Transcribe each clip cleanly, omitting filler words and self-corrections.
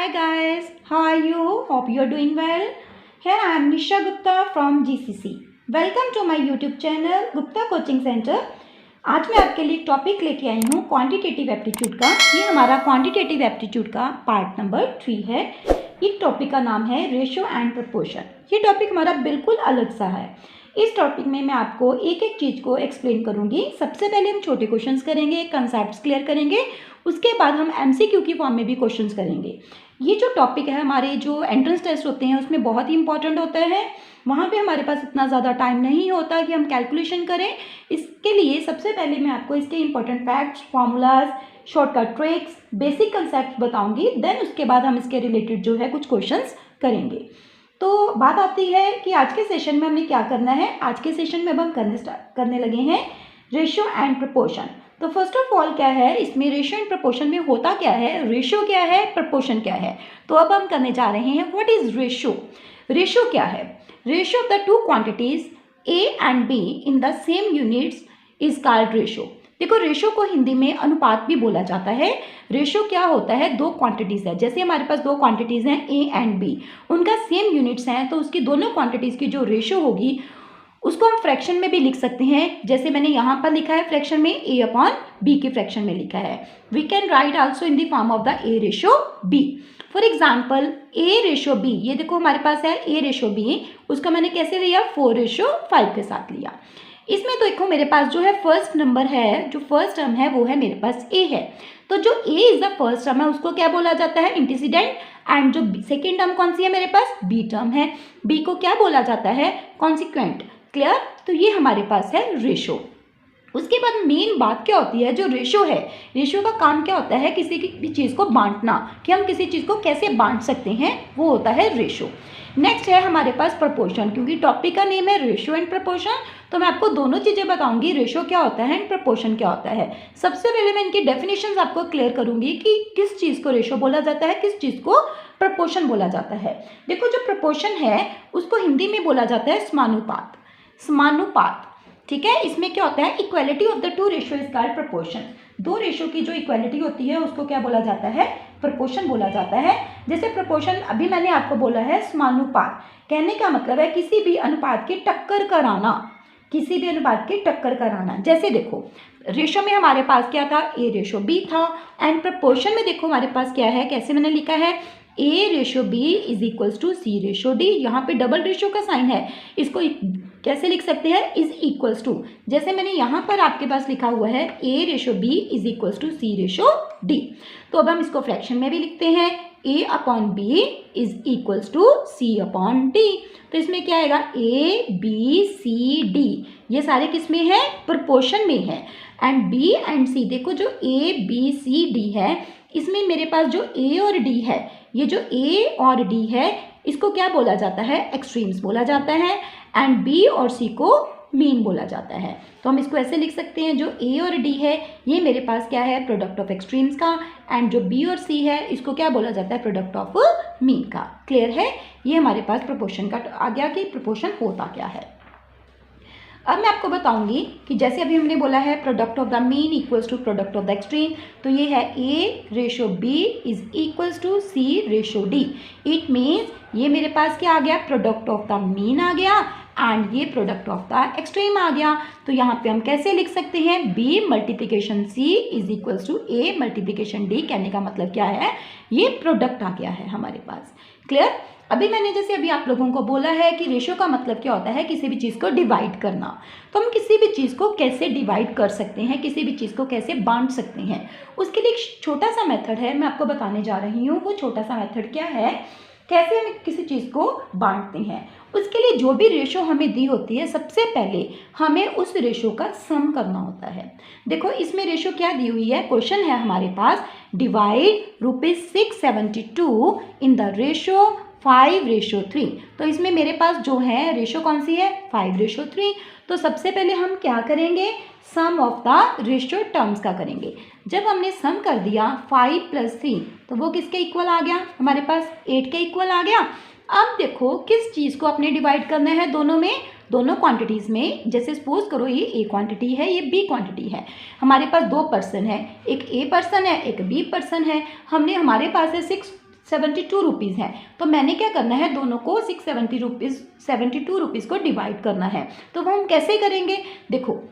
Hi guys, how are you? Hope you are doing well. Here I am Nisha Gupta from GCC. Welcome to my YouTube channel Gupta Coaching Center. आज मैं आपके लिए एक topic लेके आई हूँ quantitative aptitude का। ये हमारा क्वांटिटेटिव एप्टीट्यूड का पार्ट नंबर 3 है। इस टॉपिक का नाम है रेशियो एंड प्रपोर्शन। ये टॉपिक हमारा बिल्कुल अलग सा है। इस टॉपिक में मैं आपको एक एक चीज़ को एक्सप्लेन करूँगी। सबसे पहले हम छोटे क्वेश्चंस करेंगे, कंसेप्ट्स क्लियर करेंगे, उसके बाद हम एमसीक्यू की फॉर्म में भी क्वेश्चंस करेंगे। ये जो टॉपिक है हमारे जो एंट्रेंस टेस्ट होते हैं उसमें बहुत ही इंपॉर्टेंट होता है। वहाँ पे हमारे पास इतना ज़्यादा टाइम नहीं होता कि हम कैलकुलेशन करें। इसके लिए सबसे पहले मैं आपको इसके important facts, formulas, shortcut tricks, basic concept बताऊंगी। देन उसके बाद हम इसके रिलेटेड जो है कुछ क्वेश्चंस करेंगे। तो बात आती है कि आज के सेशन में हमें क्या करना है। आज के सेशन में अब हम करने लगे हैं रेशियो एंड प्रपोर्शन। तो फर्स्ट ऑफ ऑल क्या है इसमें, रेशियो एंड प्रपोर्शन में होता क्या है, रेशियो क्या है, प्रपोर्शन क्या है। तो अब हम करने जा रहे हैं व्हाट इज रेशियो। रेशियो क्या है? Ratio of the two quantities A and be in the same units is called ratio. देखो, रेशियो को हिंदी में अनुपात भी बोला जाता है। रेशियो क्या होता है, दो क्वांटिटीज है। जैसे हमारे पास दो क्वांटिटीज हैं ए एंड बी, उनका सेम यूनिट्स हैं, तो उसकी दोनों क्वांटिटीज की जो रेशियो होगी उसको हम फ्रैक्शन में भी लिख सकते हैं। जैसे मैंने यहाँ पर लिखा है फ्रैक्शन में ए अपॉन बी के फ्रैक्शन में लिखा है। We can write also in the form of the a ratio b. For example a ratio b, ये देखो हमारे पास है ए रेशियो बी, उसका मैंने कैसे लिया, 4:5 के साथ लिया। इसमें तो देखो मेरे पास जो है फर्स्ट नंबर है, जो फर्स्ट टर्म है वो है मेरे पास ए है। तो जो ए इज द फर्स्ट टर्म है उसको क्या बोला जाता है, इंटीसीडेंट। एंड जो सेकेंड टर्म कौन सी है मेरे पास, बी टर्म है। बी को क्या बोला जाता है, कॉन्सिक्वेंट। क्लियर? तो ये हमारे पास है रेशो। उसके बाद मेन बात क्या होती है, जो रेशो है, रेशो का काम क्या होता है, किसी भी चीज़ को बांटना, कि हम किसी चीज़ को कैसे बांट सकते हैं, वो होता है रेशो। नेक्स्ट है हमारे पास प्रपोर्शन। क्योंकि टॉपिक का नेम है रेशो एंड प्रपोर्शन, तो मैं आपको दोनों चीज़ें बताऊंगी, रेशो क्या होता है एंड प्रपोर्शन क्या होता है। सबसे पहले मैं इनकी डेफिनेशंस आपको क्लियर करूंगी कि किस चीज़ को रेशो बोला जाता है, किस चीज़ को प्रपोर्शन बोला जाता है। देखो, जो प्रपोर्शन है उसको हिंदी में बोला जाता है समानुपात। समानुपात, ठीक है। इसमें क्या होता है, equality of the two ratio is called proportion. दो रेशियो की जो इक्वालिटी होती है उसको क्या बोला जाता है, प्रपोर्शन बोला जाता है। जैसे प्रपोर्शन अभी मैंने आपको बोला है समानुपात, कहने का मतलब है किसी भी अनुपात की टक्कर कराना, किसी भी अनुपात की टक्कर कराना। जैसे देखो रेशियो में हमारे पास क्या था, ए रेशियो बी था। एंड प्रपोर्शन में देखो हमारे पास क्या है, कैसे मैंने लिखा है, ए ratio B is equals to C ratio d. यहाँ पे डबल रेशियो का साइन है, इसको कैसे लिख सकते हैं, इज इक्वल्स टू, जैसे मैंने यहाँ पर आपके पास लिखा हुआ है ए ratio B is equals to C ratio D. तो अब हम इसको फ्रैक्शन में भी लिखते हैं, ए upon B is equals to C upon D. तो इसमें क्या आएगा, ए बी सी डी, ये सारे किस में है, प्रपोर्शन में है। एंड बी एंड सी, देखो जो ए बी सी डी है, इसमें मेरे पास जो ए और डी है, ये जो ए और डी है इसको क्या बोला जाता है, एक्सट्रीम्स बोला जाता है। एंड बी और सी को मीन बोला जाता है। तो हम इसको ऐसे लिख सकते हैं, जो ए और डी है ये मेरे पास क्या है, प्रोडक्ट ऑफ एक्सट्रीम्स का। एंड जो बी और सी है इसको क्या बोला जाता है, प्रोडक्ट ऑफ मीन का। क्लियर है? ये हमारे पास प्रोपोर्शन का आ गया कि प्रोपोर्शन होता क्या है। अब मैं आपको बताऊंगी कि जैसे अभी हमने बोला है product of the mean equals to product of the extreme, तो ये है ए ratio B is equals to C ratio d. It means ये मेरे पास क्या आ गया, प्रोडक्ट ऑफ द मीन आ गया एंड ये प्रोडक्ट ऑफ द एक्सट्रीम आ गया। तो यहाँ पे हम कैसे लिख सकते हैं, b multiplication c is equals to a multiplication d. कहने का मतलब क्या है, ये प्रोडक्ट आ गया है हमारे पास। क्लियर? अभी मैंने जैसे अभी आप लोगों को बोला है कि रेशियो का मतलब क्या होता है, किसी भी चीज़ को डिवाइड करना। तो हम किसी भी चीज़ को कैसे डिवाइड कर सकते हैं, किसी भी चीज़ को कैसे बांट सकते हैं, उसके लिए एक छोटा सा मेथड है, मैं आपको बताने जा रही हूँ। वो छोटा सा मेथड क्या है, कैसे हम किसी चीज़ को बांटते हैं। उसके लिए जो भी रेशो हमें दी होती है, सबसे पहले हमें उस रेशो का सम करना होता है। देखो इसमें रेशो क्या दी हुई है, क्वेश्चन है हमारे पास, डिवाइड ₹672 इन द रेशो 5:3। तो इसमें मेरे पास जो है रेशो कौन सी है, 5:3। तो सबसे पहले हम क्या करेंगे, सम ऑफ द रेशियो टर्म्स का करेंगे। जब हमने सम कर दिया 5 + 3, तो वो किसके इक्वल आ गया, हमारे पास 8 के इक्वल आ गया। अब देखो किस चीज़ को अपने डिवाइड करना है, दोनों में, दोनों क्वांटिटीज़ में। जैसे सपोज करो ये ए क्वांटिटी है, ये बी क्वांटिटी है, हमारे पास दो पर्सन है, एक ए पर्सन है, एक बी पर्सन है। हमने हमारे पास है 672 रुपीज़ है। तो मैंने क्या करना है, दोनों को 672 रुपीज़ को डिवाइड करना है। तो वो हम कैसे करेंगे, देखो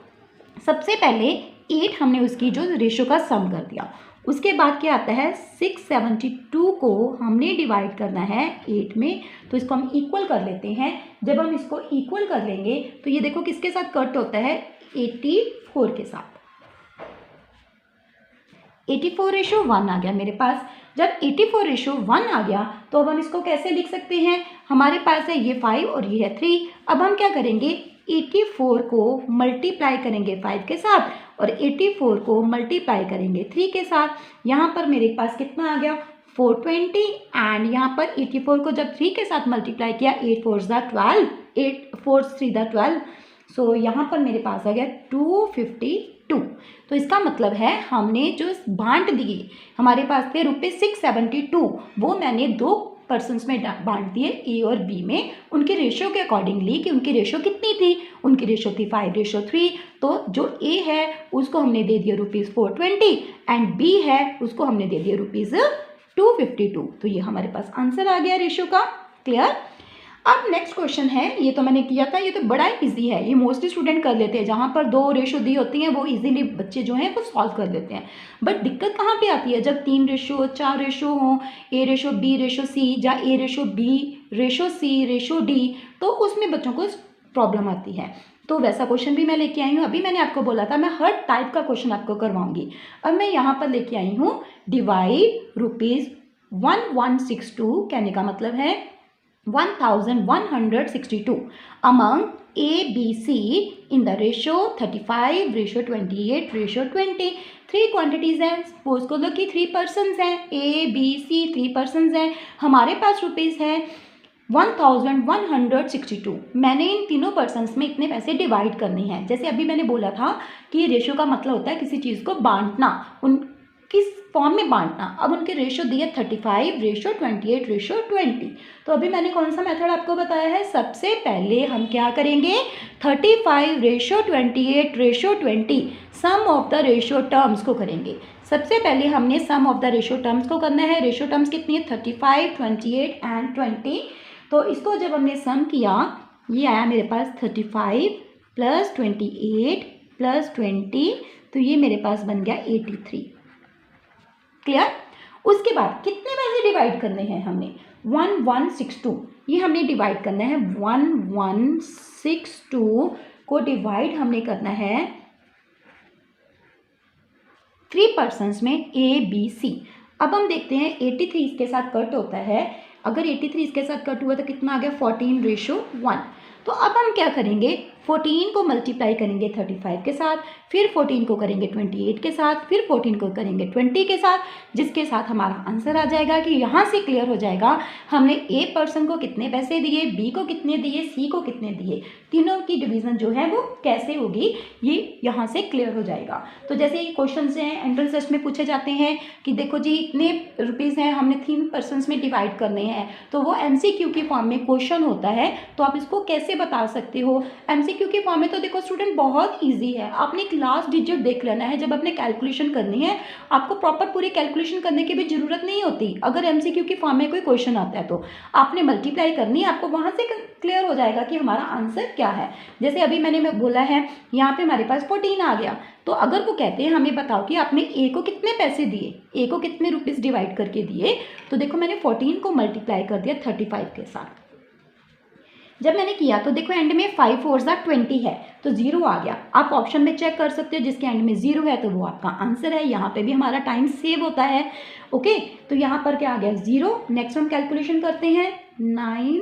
सबसे पहले 8 हमने उसकी जो रेशो का सम कर दिया, उसके बाद क्या आता है 672 को हमने डिवाइड करना है 8 में। तो इसको हम इक्वल कर लेते हैं। जब हम इसको इक्वल कर लेंगे तो ये देखो किसके साथ कट होता है, 84 के साथ। 84:1 आ गया मेरे पास। जब 84:1 आ गया तो अब हम इसको कैसे लिख सकते हैं, हमारे पास है ये 5 और ये है 3। अब हम क्या करेंगे, 84 को मल्टीप्लाई करेंगे 5 के साथ और 84 को मल्टीप्लाई करेंगे 3 के साथ। यहाँ पर मेरे पास कितना आ गया 420 एंड यहाँ पर 84 को जब 3 के साथ मल्टीप्लाई किया 8 4 12, 8 4 3 12, सो यहाँ पर मेरे पास आ गया 252। तो इसका मतलब है हमने जो बांट दिए, हमारे पास थे ₹672, वो मैंने 2 पर्सन्स में बांट दिए, ए और बी में, उनके रेशो के अकॉर्डिंगली कि उनकी रेशो कितनी थी, उनकी रेशो थी 5:3। तो जो ए है उसको हमने दे दिया ₹420 एंड बी है उसको हमने दे दिया ₹252। तो ये हमारे पास आंसर आ गया रेशो का। क्लियर। अब नेक्स्ट क्वेश्चन है, ये तो मैंने किया था, ये तो बड़ा इजी है, ये मोस्टली स्टूडेंट कर लेते हैं, जहाँ पर 2 रेशो दी होती हैं वो इजीली बच्चे जो हैं वो सॉल्व कर लेते हैं। बट दिक्कत कहाँ पे आती है, जब 3 रेशो 4 रेशो हों, ए रेशो बी रेशो सी या ए रेशो बी रेशो सी रेशो डी, तो उसमें बच्चों को प्रॉब्लम आती है। तो वैसा क्वेश्चन भी मैं लेके आई हूँ। अभी मैंने आपको बोला था मैं हर टाइप का क्वेश्चन आपको करवाऊंगी। अब मैं यहाँ पर लेके आई हूँ डिवाइड ₹1162, कहने का मतलब है 1162 among A, B, C in the ratio 35:28:20। 3 quantities हैं, सपोज को लो कि 3 पर्सन्स हैं, A, B, C 3 पर्सन्स हैं, हमारे पास रुपीज़ है 1162। मैंने इन तीनों पर्सन्स में इतने पैसे डिवाइड करने हैं। जैसे अभी मैंने बोला था कि रेशो का मतलब होता है किसी चीज़ को बांटना, उन किस फॉर्म में बांटना। अब उनके रेशो दिए 35:28:20। तो अभी मैंने कौन सा मेथड आपको बताया है, सबसे पहले हम क्या करेंगे 35:28:20 सम ऑफ द रेशो टर्म्स को करेंगे। सबसे पहले हमने सम ऑफ द रेशो टर्म्स को करना है। रेशो टर्म्स कितनी है 35, 28 एंड 20। तो इसको जब हमने सम किया ये आया मेरे पास 35 + 28 + 20, तो ये मेरे पास बन गया 83। क्लियर। उसके बाद कितने पैसे डिवाइड करने हैं हमने 1162, ये हमने डिवाइड करना है 1162 को डिवाइड हमने करना है 3 पर्सन्स में ए बी सी। अब हम देखते हैं 83 इसके साथ कट होता है, अगर 83 इसके साथ कट हुआ तो कितना आ गया 14:1। तो अब हम क्या करेंगे 14 को मल्टीप्लाई करेंगे 35 के साथ, फिर 14 को करेंगे 28 के साथ, फिर 14 को करेंगे 20 के साथ, जिसके साथ हमारा आंसर आ जाएगा कि यहाँ से क्लियर हो जाएगा हमने ए पर्सन को कितने पैसे दिए, बी को कितने दिए, सी को कितने दिए, तीनों की डिवीज़न जो है वो कैसे होगी, ये यहाँ से क्लियर हो जाएगा। तो जैसे ये क्वेश्चन हैं एंट्रेंस टेस्ट में पूछे जाते हैं कि देखो जी इतने रुपीज़ हैं, हमने 3 पर्सन्स में डिवाइड करने हैं, तो वो MCQ की फॉर्म में क्वेश्चन होता है, तो आप इसको कैसे बता सकते हो। MCQ की फॉर्म में तो देखो स्टूडेंट बहुत ईजी है, आपने एक लास्ट डिजिट देख लेना है। जब आपने कैलकुलेशन करनी है आपको प्रॉपर पूरी कैलकुलेशन करने की भी जरूरत नहीं होती। अगर MCQ की फॉर्म में कोई क्वेश्चन आता है तो आपने मल्टीप्लाई करनी है, आपको वहाँ से क्लियर हो जाएगा कि हमारा आंसर क्या है। जैसे अभी मैंने बोला है यहाँ पे हमारे पास 14 आ गया, तो अगर वो कहते हैं हमें बताओ कि आपने ए को कितने पैसे दिए, ए को कितने रुपीज़ डिवाइड करके दिए, तो देखो मैंने 14 को मल्टीप्लाई कर दिया 35 के साथ। जब मैंने किया तो देखो एंड में 5 4 20 है, तो 0 आ गया। आप ऑप्शन में चेक कर सकते हो, जिसके एंड में 0 है तो वो आपका आंसर है। यहाँ पे भी हमारा टाइम सेव होता है। ओके, तो यहाँ पर क्या आ गया 0। नेक्स्ट हम कैलकुलेशन करते हैं 9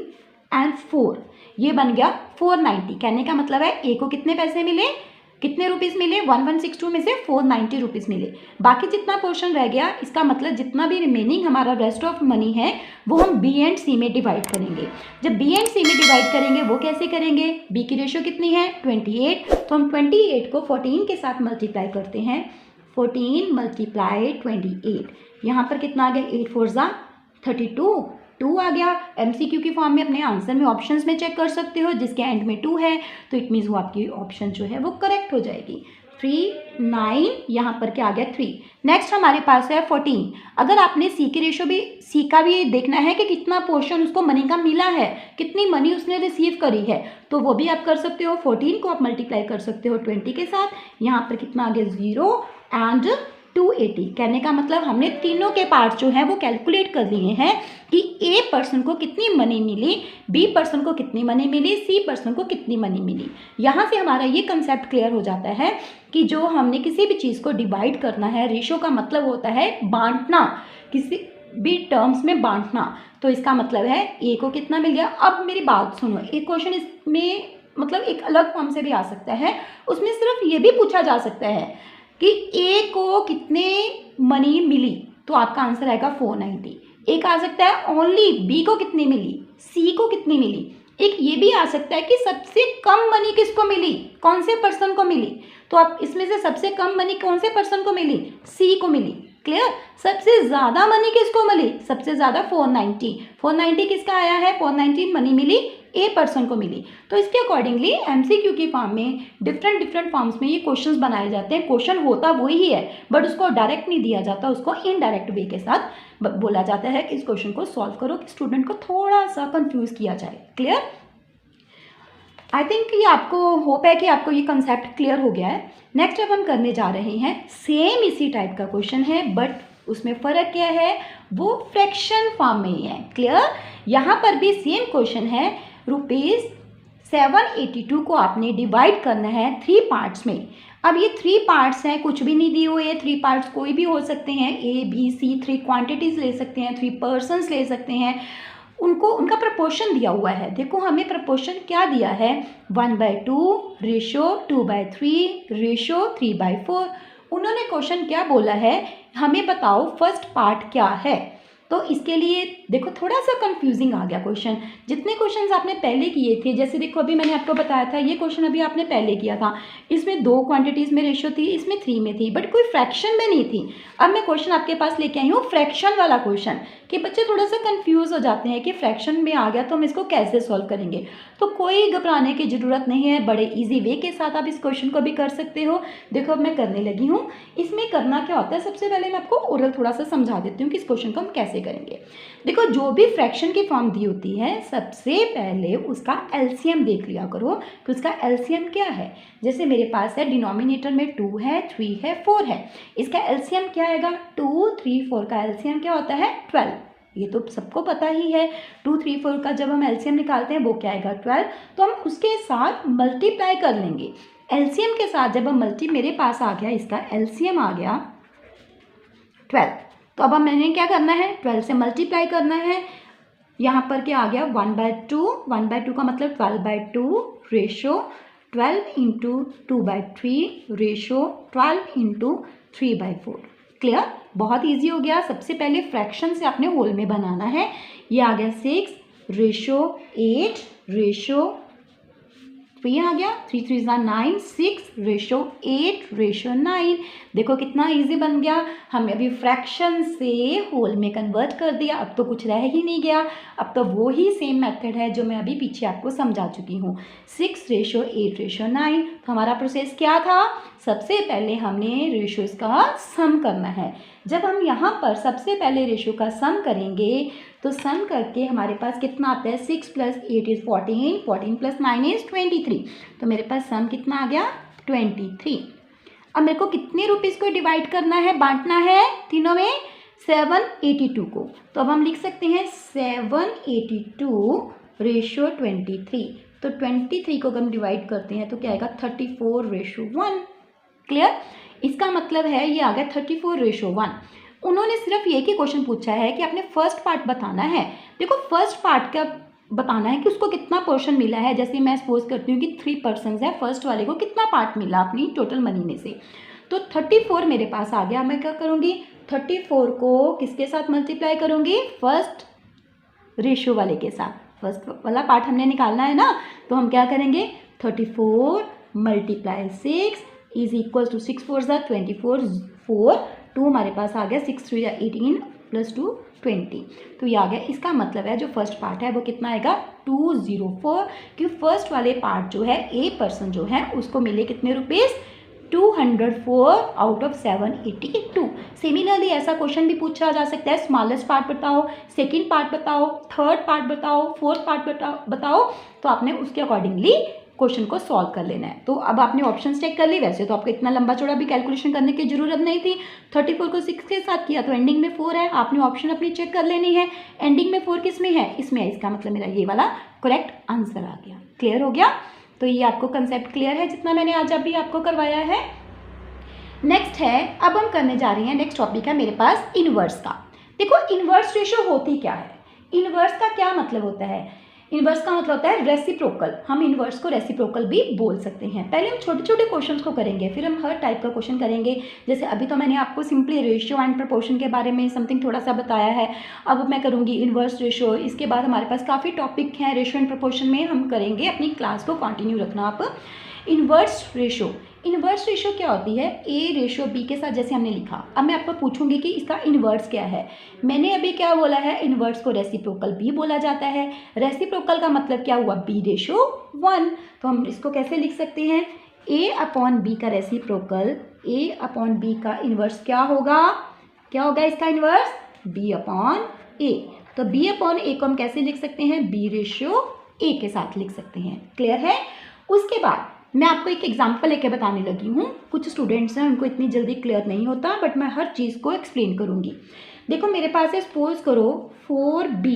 एंड 4, ये बन गया 490। कहने का मतलब है ए को कितने पैसे मिले, कितने रुपीज़ मिले 1162 में से 490 रुपीज़ मिले। बाकी जितना पोर्शन रह गया इसका मतलब जितना भी रिमेनिंग हमारा रेस्ट ऑफ मनी है वो हम बी एंड सी में डिवाइड करेंगे। जब बी एंड सी में डिवाइड करेंगे वो कैसे करेंगे, बी की रेशो कितनी है 28, तो हम 28 को 14 के साथ मल्टीप्लाई करते हैं। 14 × 28, यहाँ पर कितना आ गया 8 4 32, 2 आ गया। MCQ की फॉर्म में अपने आंसर में ऑप्शंस में चेक कर सकते हो, जिसके एंड में 2 है तो इट मीन्स वो आपकी ऑप्शन जो है वो करेक्ट हो जाएगी। 3 9, यहाँ पर क्या आ गया 3। नेक्स्ट हमारे पास है 14। अगर आपने सी की रेशो भी, सी का भी देखना है कि कितना पोर्शन उसको मनी का मिला है, कितनी मनी उसने रिसीव करी है, तो वो भी आप कर सकते हो। 14 को आप मल्टीप्लाई कर सकते हो 20 के साथ। यहाँ पर कितना आ गया 0 एंड 280। कहने का मतलब हमने तीनों के पार्ट जो है वो कैलकुलेट कर लिए हैं कि ए पर्सन को कितनी मनी मिली, बी पर्सन को कितनी मनी मिली, सी पर्सन को कितनी मनी मिली। यहाँ से हमारा ये कंसेप्ट क्लियर हो जाता है कि जो हमने किसी भी चीज़ को डिवाइड करना है, रेशो का मतलब होता है बांटना, किसी भी टर्म्स में बांटना। तो इसका मतलब है ए को कितना मिल गया। अब मेरी बात सुनो, एक क्वेश्चन इसमें मतलब एक अलग फॉर्म से भी आ सकता है, उसमें सिर्फ ये भी पूछा जा सकता है कि ए को कितने मनी मिली, तो आपका आंसर आएगा 490। एक आ सकता है ओनली बी को कितनी मिली, सी को कितनी मिली। एक ये भी आ सकता है कि सबसे कम मनी किसको मिली, कौन से पर्सन को मिली, तो आप इसमें से सबसे कम मनी कौन से पर्सन को मिली, सी को मिली। क्लियर। सबसे ज़्यादा मनी किसको मिली, सबसे ज़्यादा 490। 490 किसका आया है, 490 मनी मिली ए पर्सन को मिली। तो इसके अकॉर्डिंगली एमसीक्यू की फॉर्म में डिफरेंट फॉर्म्स में ये क्वेश्चंस बनाए जाते हैं। क्वेश्चन होता वही है बट उसको डायरेक्ट नहीं दिया जाता, उसको इनडायरेक्ट वे के साथ बोला जाता है कि इस क्वेश्चन को सॉल्व करो कि स्टूडेंट को थोड़ा सा कंफ्यूज किया जाए। क्लियर। आई थिंक ये आपको होप है कि आपको ये कंसेप्ट क्लियर हो गया है। नेक्स्ट अब हम करने जा रहे हैं सेम इसी टाइप का क्वेश्चन है बट उसमें फ़र्क क्या है, वो फ्रैक्शन फॉर्म में ही है। क्लियर। यहाँ पर भी सेम क्वेश्चन है। ₹782 को आपने डिवाइड करना है 3 पार्ट्स में। अब ये 3 पार्ट्स हैं, कुछ भी नहीं दिए हुए हैं। 3 पार्ट्स कोई भी हो सकते हैं, ए बी सी। 3 क्वांटिटीज़ ले सकते हैं, 3 पर्सन्स ले सकते हैं। उनका प्रपोर्शन दिया हुआ है। देखो हमें प्रपोर्शन क्या दिया है, 1/2 रेशो 2/3 रेशो 3/4। उन्होंने क्वेश्चन क्या बोला है, हमें बताओ फर्स्ट पार्ट क्या है। तो इसके लिए देखो थोड़ा सा कंफ्यूजिंग आ गया क्वेश्चन। जितने क्वेश्चंस आपने पहले किए थे, जैसे देखो अभी मैंने आपको बताया था ये क्वेश्चन अभी आपने पहले किया था, इसमें 2 क्वांटिटीज़ में रेशो थी, इसमें 3 में थी, बट कोई फ्रैक्शन में नहीं थी। अब मैं क्वेश्चन आपके पास लेके आई हूँ फ्रैक्शन वाला क्वेश्चन, कि बच्चे थोड़ा सा कंफ्यूज हो जाते हैं कि फ्रैक्शन में आ गया तो हम इसको कैसे सॉल्व करेंगे। तो कोई घबराने की ज़रूरत नहीं है, बड़े ईजी वे के साथ आप इस क्वेश्चन को भी कर सकते हो। देखो अब मैं करने लगी हूँ। इसमें करना क्या होता है, सबसे पहले मैं आपको ओरल थोड़ा सा समझा देती हूँ कि इस क्वेश्चन को हम कैसे करेंगे। देखो जो भी फ्रैक्शन की फॉर्म दी होती है, सबसे पहले उसका एलसीएम देख लिया करो कि उसका एलसीएम क्या है। जैसे मेरे पास है डिनोमिनेटर में 2 है, 3 है, 4 है, इसका एलसीएम क्या आएगा, 2 3 4 का एलसीएम क्या होता है 12। ये तो सबको पता ही है। 2 3 4 का जब हम एलसीएम निकालते हैं वो क्या आएगा 12। तो हम उसके साथ मल्टीप्लाई कर लेंगे। एलसीएम के साथ जब हम मेरे पास आ गया, इसका एलसीएम आ गया 12। तो अब मैंने क्या करना है, 12 से मल्टीप्लाई करना है। यहाँ पर क्या आ गया 1/2। 1/2 का मतलब 12/2 ratio 12 into 2/3 ratio 12 into 3/4। Clear. बहुत ईजी हो गया। सबसे पहले फ्रैक्शन से आपने होल में बनाना है। ये आ गया 6 रेशो 8 रेशो 3 आ गया, 3 3 9, 6 रेशो 8 रेशो 9। देखो कितना इजी बन गया। हमने अभी फ्रैक्शन से होल में कन्वर्ट कर दिया। अब तो कुछ रह ही नहीं गया, अब तो वो ही सेम मेथड है जो मैं अभी पीछे आपको समझा चुकी हूँ। 6 रेशो 8 रेशो 9। तो हमारा प्रोसेस क्या था, सबसे पहले हमने रेशोज़ का सम करना है। जब हम यहाँ पर सबसे पहले रेशो का सम करेंगे तो सम करके हमारे पास कितना आता है, 6 + 8 = 14, 14 + 9 = 23। तो मेरे पास सम कितना आ गया 23। अब मेरे को कितने रुपीज़ को डिवाइड करना है, बांटना है तीनों में, 782 को। तो अब हम लिख सकते हैं 782 रेशो 23। तो 23 को हम डिवाइड करते हैं तो क्या आएगा 34 रेशो 1। क्लियर। इसका मतलब है ये आ गया 34 रेशो 1। उन्होंने सिर्फ ये कि क्वेश्चन पूछा है कि आपने फर्स्ट पार्ट बताना है। देखो फर्स्ट पार्ट का बताना है कि उसको कितना पोर्शन मिला है। जैसे मैं सपोज करती हूँ कि 3 पर्सन्स है, फर्स्ट वाले को कितना पार्ट मिला अपनी टोटल मनी में से। तो 34 मेरे पास आ गया। मैं क्या करूँगी, 34 को किसके साथ मल्टीप्लाई करूँगी, फर्स्ट रेशो वाले के साथ। फर्स्ट वाला पार्ट हमने निकालना है ना, तो हम क्या करेंगे 34 × 6 = 6 4 = 24 4 2 हमारे पास आ गया, 6 3 = 18 + 2 20। तो ये आ गया। इसका मतलब है जो फर्स्ट पार्ट है वो कितना आएगा 204। कि फर्स्ट वाले पार्ट जो है ए पर्सन जो है उसको मिले कितने रुपीज़ 204 आउट ऑफ 782। सिमिलरली ऐसा क्वेश्चन भी पूछा जा सकता है, स्मॉलेस्ट पार्ट बताओ, सेकंड पार्ट बताओ, थर्ड पार्ट बताओ, फोर्थ पार्ट बताओ। तो आपने उसके अकॉर्डिंगली क्वेश्चन को सॉल्व कर लेना है। तो अब आपने ऑप्शन चेक कर ली। वैसे तो आपको इतना लंबा चौड़ा भी कैलकुलेशन करने की जरूरत नहीं थी। 34 को 6 के साथ किया तो एंडिंग में 4 है। आपने ऑप्शन अपनी चेक कर लेनी है। एंडिंग में 4 किस में है? इसमें है। इसका मतलब मेरा ये वाला करेक्ट आंसर आ गया। क्लियर हो गया? तो ये आपको कंसेप्ट क्लियर है जितना मैंने आज अभी आपको करवाया है। नेक्स्ट है, अब हम करने जा रहे हैं, नेक्स्ट टॉपिक है मेरे पास इनवर्स का। देखो इनवर्स रेशियो होती क्या है? इनवर्स का क्या मतलब होता है? इनवर्स का मतलब होता है रेसिप्रोकल। हम इनवर्स को रेसिप्रोकल भी बोल सकते हैं। पहले हम छोटे छोटे क्वेश्चंस को करेंगे, फिर हम हर टाइप का क्वेश्चन करेंगे। जैसे अभी तो मैंने आपको सिंपली रेशियो एंड प्रोपोर्शन के बारे में समथिंग थोड़ा सा बताया है। अब मैं करूँगी इनवर्स रेशियो। इसके बाद हमारे पास काफ़ी टॉपिक हैं रेशियो एंड प्रोपोर्शन में, हम करेंगे। अपनी क्लास को कंटिन्यू रखना आप। इनवर्स रेशियो, इनवर्स रेशियो क्या होती है? ए रेशियो बी के साथ जैसे हमने लिखा। अब मैं आपको पूछूंगी कि इसका इनवर्स क्या है। मैंने अभी क्या बोला है? इनवर्स को रेसिप्रोकल भी बोला जाता है। रेसिप्रोकल का मतलब क्या हुआ? B ratio 1। तो हम इसको कैसे लिख सकते हैं? ए अपॉन बी का रेसिप्रोकल, ए अपॉन बी का इनवर्स क्या होगा? क्या होगा इसका इनवर्स? बी अपॉन ए। तो बी अपॉन ए को हम कैसे लिख सकते हैं? बी रेशियो ए के साथ लिख सकते हैं। क्लियर है? उसके बाद मैं आपको एक एग्जाम्पल लेके बताने लगी हूँ। कुछ स्टूडेंट्स हैं उनको इतनी जल्दी क्लियर नहीं होता, बट मैं हर चीज़ को एक्सप्लेन करूँगी। देखो मेरे पास है, सपोज करो 4b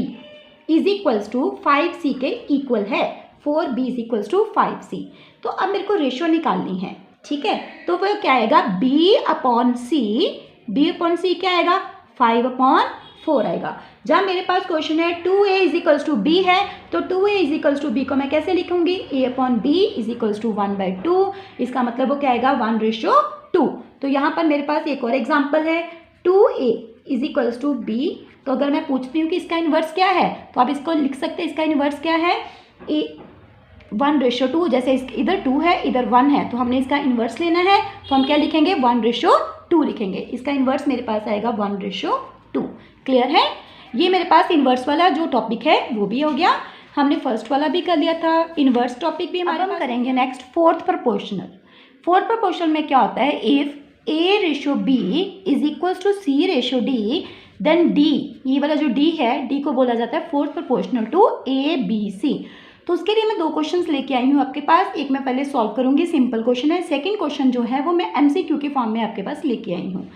is equals to 5c के इक्वल है। 4b is equals to 5c। तो अब मेरे को रेशियो निकालनी है, ठीक है? तो वो क्या आएगा? b अपॉन सी। b अपॉन सी क्या आएगा? 5 अपॉन 4 आएगा। जहाँ मेरे पास क्वेश्चन है 2a is equals to B है, तो 2a is equals to B को मैं कैसे लिखूंगी? a upon B is equals to 1/2। इसका मतलब वो क्या आएगा? 1/2। तो यहाँ पर मेरे पास एक और एग्जाम्पल है, 2a is equals to B. तो अगर मैं पूछती हूँ कि इसका इन्वर्स क्या है, तो आप इसको लिख सकते हैं। इसका इन्वर्स क्या है? 1/2। जैसे इधर 2 है, इधर 1 है, तो हमने इसका इन्वर्स लेना है। तो हम क्या लिखेंगे? 1/2 लिखेंगे। इसका इन्वर्स मेरे पास आएगा 1/2। क्लियर है? ये मेरे पास इन्वर्स वाला जो टॉपिक है वो भी हो गया। हमने फर्स्ट वाला भी कर लिया था, इन्वर्स टॉपिक भी हमारे पास करेंगे। Next fourth proportional. Fourth proportional में क्या होता है? If a ratio B is equals to C ratio d, then d, ये वाला जो डी है, डी को बोला जाता है fourth proportional to a B c. तो उसके लिए मैं 2 क्वेश्चंस लेके आई हूँ आपके पास। एक मैं पहले सॉल्व करूँगी, सिंपल क्वेश्चन है। सेकेंड क्वेश्चन जो है वो मैं MCQ के फॉर्म में आपके पास लेके आई हूँ।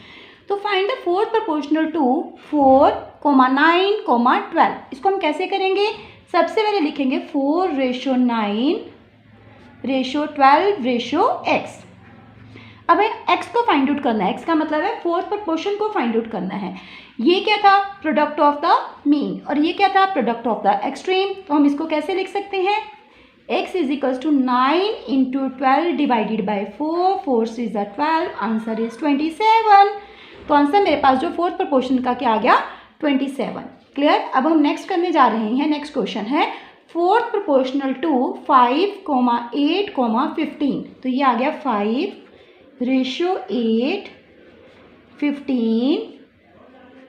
तो find the fourth proportional to 4, 9, 12। इसको हम कैसे करेंगे? सबसे पहले लिखेंगे 4/9 रेशियो 12 रेशियो x। अब x को फाइंड आउट करना है। x का मतलब है फोर्थ प्रोपोर्शन को फाइंड आउट करना है। ये क्या था? प्रोडक्ट ऑफ द मीन, और ये क्या था? Product of the extreme. तो हम इसको कैसे लिख सकते हैं? x is equals to 9 into 12 divided by 4, 4 6 12, answer is 27। तो आंसर मेरे पास जो फोर्थ प्रोपोर्शन का क्या आ गया? 27। क्लियर? अब हम नेक्स्ट करने जा रहे हैं। नेक्स्ट क्वेश्चन है फोर्थ प्रोपोर्शनल टू 5, 8, 15। तो ये आ गया 5/8, 15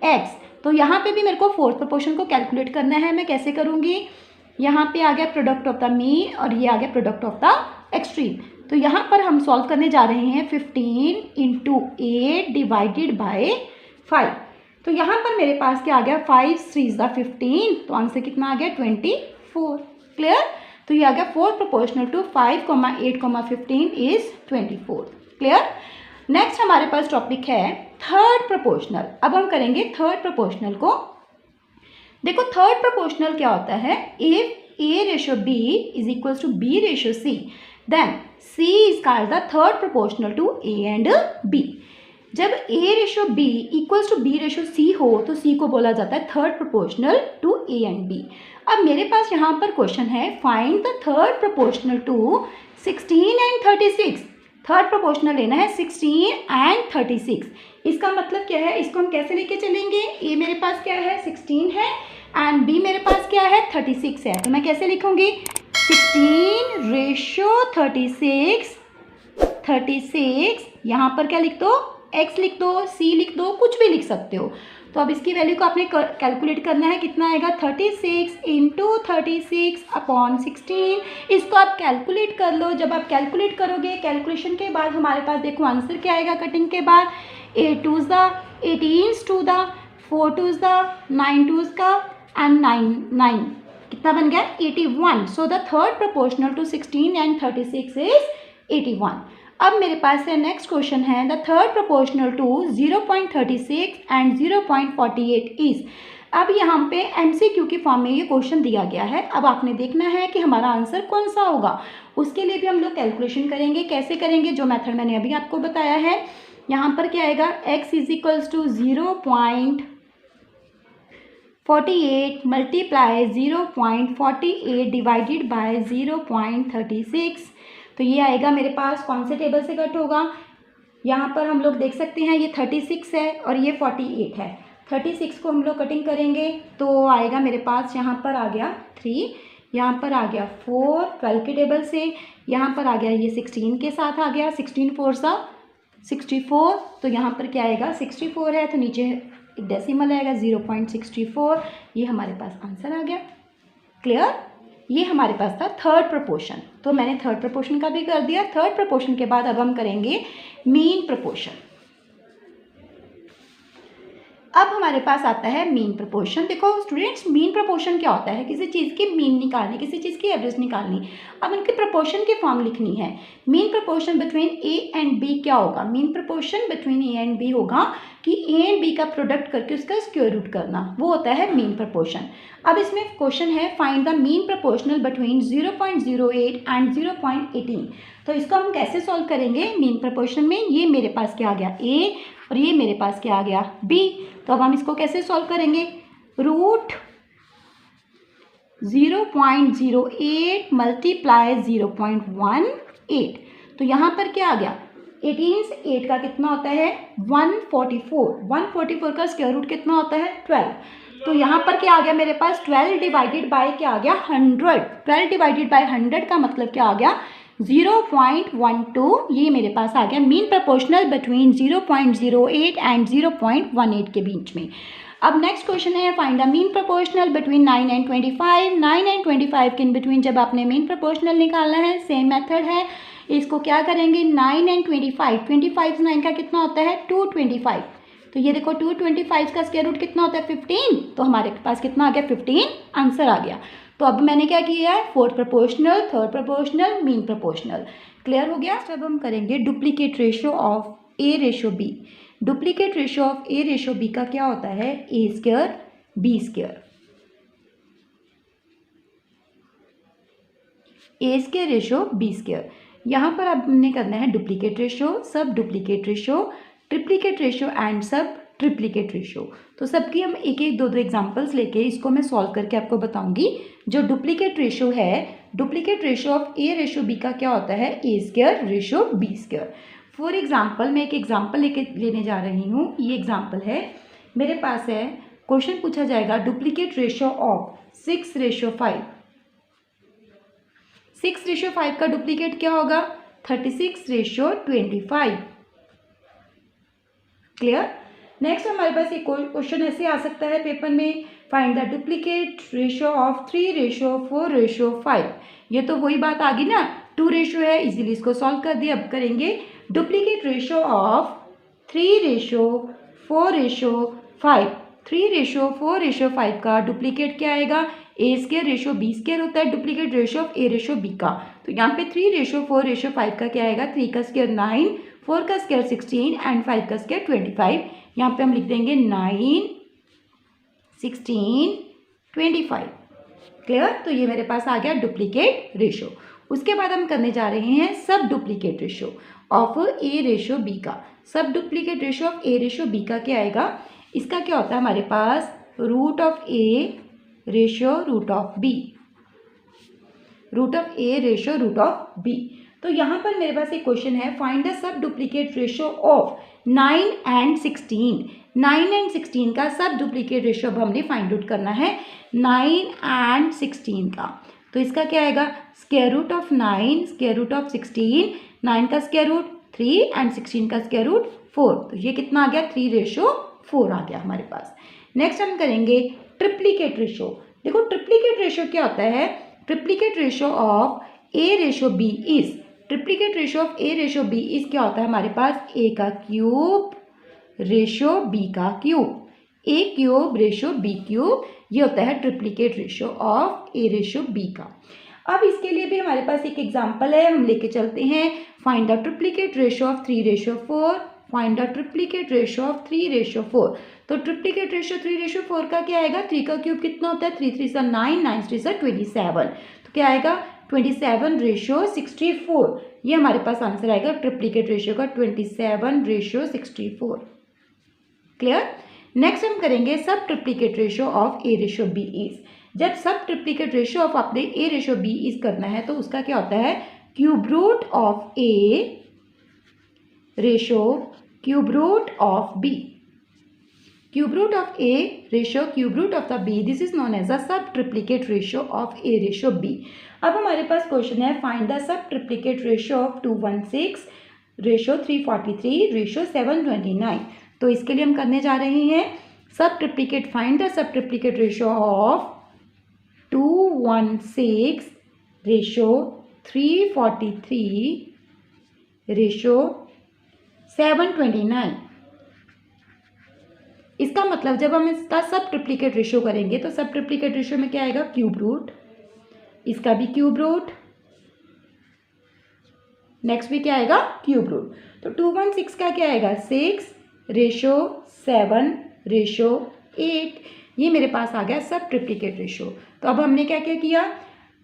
x। तो यहाँ पे भी मेरे को फोर्थ प्रोपोर्शन को कैलकुलेट करना है। मैं कैसे करूँगी? यहाँ पे आ गया प्रोडक्ट ऑफ द मीन और ये आ गया प्रोडक्ट ऑफ द एक्सट्रीम। तो यहाँ पर हम सॉल्व करने जा रहे हैं 15 इंटू 8 डिवाइडेड बाय 5। तो यहाँ पर मेरे पास क्या आ गया? 5 3 15। तो आंसर कितना आ गया? 24। क्लियर? तो ये आ गया fourth proportional to 5, 8, 15 is 24। Clear? Next हमारे पास टॉपिक है थर्ड प्रोपोर्शनल। अब हम करेंगे थर्ड प्रोपोर्शनल को। देखो थर्ड प्रोपोर्शनल क्या होता है? If a ratio B is equals to b ratio c, then C is called the third proportional to A and B। जब A ratio B equals to B ratio C हो तो C को बोला जाता है third proportional to A and B। अब मेरे पास यहाँ पर क्वेश्चन है find the third proportional to 16 and 36। Third proportional लेना है 16 and 36। इसका मतलब क्या है? इसको हम कैसे लेके चलेंगे? A मेरे पास क्या है? 16 है एंड B मेरे पास क्या है? 36 है। तो मैं कैसे लिखूंगी? 16 रेशियो 36, यहाँ पर क्या लिख दो? x लिख दो, c लिख दो, कुछ भी लिख सकते हो। तो अब इसकी वैल्यू को आपने कैलकुलेट करना है, कितना आएगा 36 इंटू 36/16। इसको आप कैलकुलेट कर लो। जब आप कैलकुलेट करोगे, कैलकुलेशन के बाद हमारे पास देखो आंसर क्या आएगा कटिंग के बाद, 8 2s the 18s 2 the 4 2s the 9 2s का एंड 9 कितना बन गया 81। So the third proportional to 16 and 36 is 81। अब मेरे पास है नेक्स्ट क्वेश्चन है, the third proportional to 0.36 and 0.48 is. अब यहाँ पे MCQ की फॉर्म में ये क्वेश्चन दिया गया है। अब आपने देखना है कि हमारा आंसर कौन सा होगा। उसके लिए भी हम लोग कैलकुलेशन करेंगे। कैसे करेंगे, जो मेथड मैंने अभी आपको बताया है। यहाँ पर क्या आएगा, x is equals to 0.48 multiply 0.48 divided by 0.36। तो ये आएगा मेरे पास कौन से टेबल से कट होगा। यहाँ पर हम लोग देख सकते हैं ये 36 है और ये 48 है। 36 को हम लोग कटिंग करेंगे तो आएगा मेरे पास, यहाँ पर आ गया 3, यहाँ पर आ गया 4 12 के टेबल से, यहाँ पर आ गया ये 16 के साथ आ गया, 16 4 सा 64। तो यहाँ पर क्या आएगा 64 है तो नीचे एक डेसिमल आएगा 0.64। ये हमारे पास आंसर आ गया। क्लियर, ये हमारे पास था थर्ड प्रोपोर्शन। तो मैंने थर्ड प्रोपोर्शन का भी कर दिया। थर्ड प्रोपोर्शन के बाद अब हम करेंगे मीन प्रोपोर्शन। अब हमारे पास आता है मीन प्रोपोर्शन। देखो स्टूडेंट्स, मीन प्रोपोर्शन क्या होता है, किसी चीज़ की मीन निकालनी, किसी चीज़ की एवरेज निकालनी। अब उनकी प्रोपोर्शन की फॉर्म लिखनी है। Mean proportion between a and b क्या होगा, mean proportion between a and b होगा कि ए एंड बी का प्रोडक्ट करके उसका स्क्वायर रूट करना, वो होता है मीन प्रोपोर्शन। अब इसमें क्वेश्चन है find the mean proportional between 0.08 and 0.18। तो इसको हम कैसे सॉल्व करेंगे मीन प्रोपोर्शन में। ये मेरे पास क्या आ गया ए और ये मेरे पास क्या आ गया बी। तो अब हम इसको कैसे सॉल्व करेंगे, रूट 0.08 मल्टीप्लाई 0.18। तो यहाँ पर क्या आ गया 18 से 8 का कितना होता है 144। 144 का स्क्वायर रूट कितना होता है 12। तो यहाँ पर क्या आ गया मेरे पास 12 डिवाइडेड बाय क्या आ गया 100। 12 डिवाइडेड बाय 100 का मतलब क्या आ गया 0.12। ये मेरे पास आ गया मीन प्रोपोर्शनल बिटवीन 0.08 एंड 0.18 के बीच में। अब नेक्स्ट क्वेश्चन है find the mean proportional between 9 and 25। 9 and 25 के इन बिटवीन जब आपने मीन प्रोपोर्शनल निकालना है, सेम मेथड है। इसको क्या करेंगे 9 एंड 25, 25 से 9 का कितना होता है 225। तो ये देखो 225 का स्क्वायर रूट कितना होता है 15। तो हमारे पास कितना आ गया 15, आंसर आ गया। तो अब मैंने क्या किया है fourth proportional, third proportional, mean proportional. Clear हो गया। अब हम करेंगे duplicate ratio of A ratio b. Duplicate ratio of A ratio B का क्या होता है ए square b square. A square ratio B square. यहाँ पर अब हमने करना है duplicate ratio, sub duplicate ratio, triplicate ratio and sub triplicate ratio. तो सबकी हम एक एक दो एग्जांपल्स लेके इसको मैं सॉल्व करके आपको बताऊंगी। जो डुप्लीकेट रेशियो है, duplicate ratio of A ratio B का क्या होता है ए square ratio B square. For example मैं एक एग्जांपल लेने जा रही हूँ। ये एग्जांपल है मेरे पास है, क्वेश्चन पूछा जाएगा डुप्लीकेट रेशियो ऑफ 6:5। 6:5 का डुप्लीकेट क्या होगा 36:25। क्लियर। नेक्स्ट हमारे पास एक क्वेश्चन ऐसे आ सकता है पेपर में, find the duplicate ratio of 3:4:5। ये तो वही बात आ गई ना, 2 रेशियो है, इजीली इसको सॉल्व कर दिया। अब करेंगे डुप्लीकेट रेशियो ऑफ 3:4:5। 3:4:5 का डुप्लीकेट क्या आएगा a square ratio B square होता है duplicate ratio of A ratio B का। तो यहाँ पे 3:4:5 का क्या आएगा 3 का स्क्वायर 9, 4 का स्क्वायर 16 एंड 5 का स्क्वायर 25। यहाँ पे हम लिख देंगे 9, 16, 25। क्लियर। तो ये मेरे पास आ गया डुप्लीकेट रेशियो। उसके बाद हम करने जा रहे हैं sub duplicate ratio of A ratio B का। Sub duplicate ratio of A ratio B का क्या आएगा, इसका क्या होता है हमारे पास root of A ratio root of B, root of A ratio root of B. तो यहाँ पर मेरे पास एक क्वेश्चन है find the sub duplicate ratio of 9 and 16। 9 and 16 का सब डुप्लीकेट रेशियो अब हमने फाइंड आउट करना है 9 एंड 16 का। तो इसका क्या आएगा square root of 9 square root of 16, 9 का स्क्वायर रूट 3 एंड 16 का स्क्वायर रूट 4। तो ये कितना आ गया 3:4। 4 आ गया हमारे पास। नेक्स्ट हम करेंगे ट्रिप्लीकेट रेशो। देखो ट्रिप्लीकेट रेशो क्या होता है, triplicate ratio of A ratio B is, triplicate ratio of A ratio B is क्या होता है हमारे पास, ए का क्यूब रेशो बी का cube, a cube ratio B cube, ये होता है triplicate ratio of A ratio B का। अब इसके लिए भी हमारे पास एक एग्जांपल है, हम लेके चलते हैं। Find the triplicate ratio of 3 ratio 4, find the triplicate ratio of 3 ratio 4। तो ट्रिप्लीकेट रेशो 3 रेशो 4 का क्या आएगा, 3 का क्यूब कितना होता है, 3 3 सा 9, 9 3 सा 27, तो क्या आएगा 27 रेशो 64, ये हमारे पास आंसर आएगा ट्रिप्लीकेट रेशो का 27 रेशो 64। क्लियर। नेक्स्ट हम करेंगे sub triplicate ratio of A ratio B is. जब सब ट्रिप्लीकेट रेशो ऑफ आपने ए रेशो बी इज करना है तो उसका क्या होता है, cube root of A ratio cube root of B, cube root of A ratio cube root of the B, this is known as the सब triplicate ratio of A ratio B. अब हमारे पास क्वेश्चन है find the सब triplicate ratio of 216 ratio 343 ratio 729। तो इसके लिए हम करने जा रहे हैं सब ट्रिप्लीकेट, फाइंड द सब triplicate ratio of 216 ratio 343 ratio 729। इसका मतलब जब हम इसका सब ट्रिप्लीकेट रेशो करेंगे तो सब ट्रिप्लीकेट रेशो में क्या आएगा, क्यूब रूट, इसका भी क्यूब रूट, नेक्स्ट भी क्या आएगा क्यूब रूट। तो 216 का क्या आएगा 6 रेशो 7 रेशो 8, ये मेरे पास आ गया सब ट्रिप्लीकेट रेशो। तो अब हमने क्या क्या किया,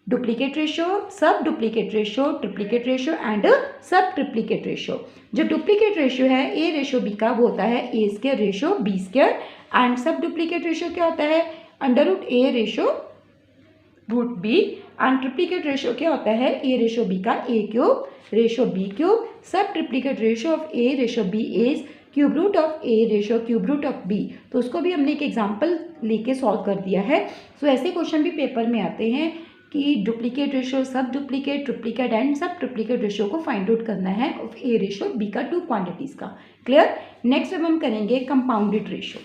duplicate ratio, sub duplicate ratio, triplicate ratio and sub triplicate ratio. जो डुप्लीकेट रेशो है ए रेशो बी का वो होता है ए square ratio B square, and sub duplicate ratio क्या होता है under root A ratio root B, and triplicate ratio क्या होता है ए रेशो बी का A cube ratio B cube. Sub triplicate ratio of A ratio B is cube root of A ratio cube root of B. तो उसको भी हमने एक example लेके सॉल्व कर दिया है। सो ऐसे क्वेश्चन भी पेपर में आते हैं कि duplicate ratio, sub duplicate, triplicate and sub triplicate ratio को फाइंड आउट करना है ऑफ ए रेशो बी का 2 क्वांटिटीज का। क्लियर। नेक्स्ट अब हम करेंगे कंपाउंडेड रेशो।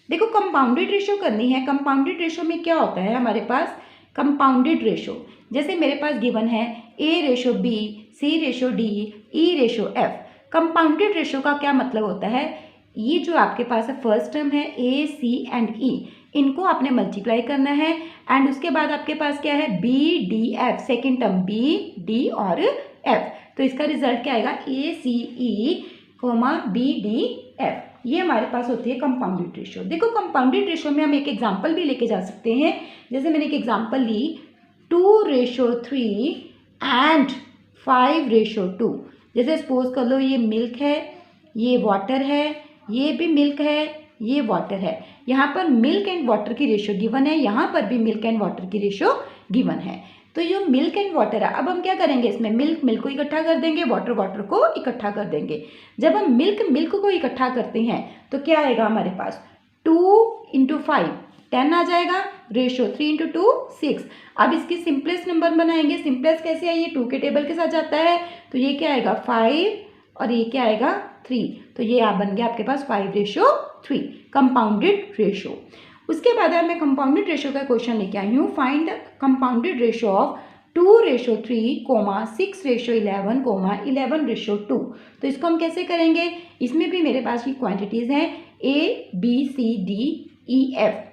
देखो कंपाउंडेड रेशो करनी है, कंपाउंडेड रेशो में क्या होता है हमारे पास, कंपाउंडेड रेशो जैसे मेरे पास गिवन है A ratio B, C ratio D, E ratio F. Compounded ratio का क्या मतलब होता है, ये जो आपके पास है फर्स्ट टर्म है ए सी एंड ई, इनको आपने मल्टीप्लाई करना है, एंड उसके बाद आपके पास क्या है B D F, second term B D और एफ। तो इसका रिजल्ट क्या आएगा A C E comma B D F, ये हमारे पास होती है कंपाउंडेड रेशो। देखो कंपाउंडेड रेशो में हम एक एग्जांपल भी लेके जा सकते हैं। जैसे मैंने एक एग्जांपल ली 2:3 एंड 5:2। जैसे सपोज कर लो ये मिल्क है, ये वाटर है, ये भी मिल्क है, ये वाटर है। यहाँ पर मिल्क एंड वाटर की रेशो गिवन है, यहाँ पर भी मिल्क एंड वाटर की रेशो गिवन है। तो ये मिल्क एंड वाटर है, अब हम क्या करेंगे इसमें मिल्क को इकट्ठा कर देंगे, वाटर को इकट्ठा कर देंगे। जब हम मिल्क को इकट्ठा करते हैं तो क्या आएगा हमारे पास 2 × 5 10 आ जाएगा, रेशो 3 × 2 6। अब इसकी सिंपलेस्ट नंबर बनाएंगे, सिंपलेस्ट कैसे है, ये 2 के टेबल के साथ जाता है, तो ये क्या आएगा 5 और ये क्या आएगा 3, तो ये बन गया आपके पास 5:3 कंपाउंडेड रेशो। उसके बाद मैं कंपाउंडेड रेशो का क्वेश्चन लेके आई हूँ, find the compounded ratio of 2:3, 6:11, 11:2। तो इसको हम कैसे करेंगे, इसमें भी मेरे पास की क्वांटिटीज़ हैं A B C D E F,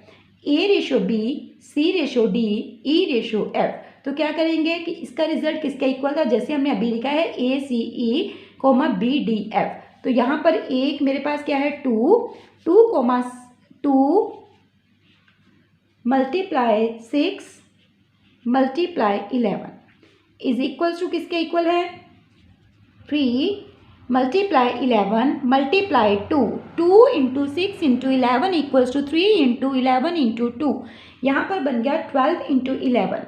A ratio B, C ratio D, E ratio F. तो क्या करेंगे कि इसका रिजल्ट किसका इक्वल था, जैसे हमने अभी लिखा है A C E comma B D F. तो यहाँ पर एक मेरे पास क्या है 2 multiply 6 multiply 11 is equals to किसके इक्वल है 3 मल्टीप्लाई 11 मल्टीप्लाई 2 × 6 × 11 इक्वल्स टू 3 × 11 × 2। यहाँ पर बन गया 12 × 11,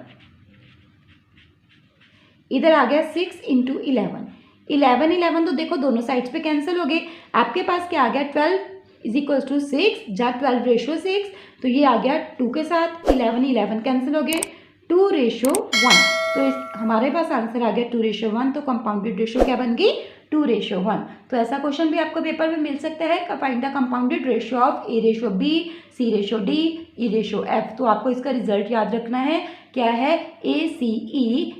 इधर आ गया 6 × 11। 11 तो देखो दोनों साइड्स पे कैंसिल हो गए, आपके पास क्या आ गया 12 इज इक्वल्स टू 6 जा 12:6, तो ये आ गया 2 के साथ 11 कैंसिल हो गए 2:1। तो हमारे पास आंसर आ गया 2:1। तो कंपाउंडेड रेशो क्या बन गई 2:1। तो ऐसा क्वेश्चन भी आपको पेपर में मिल सकता है, find the compounded ratio of A:B, C:D, E:F। तो आपको इसका रिजल्ट याद रखना है, क्या है, ACE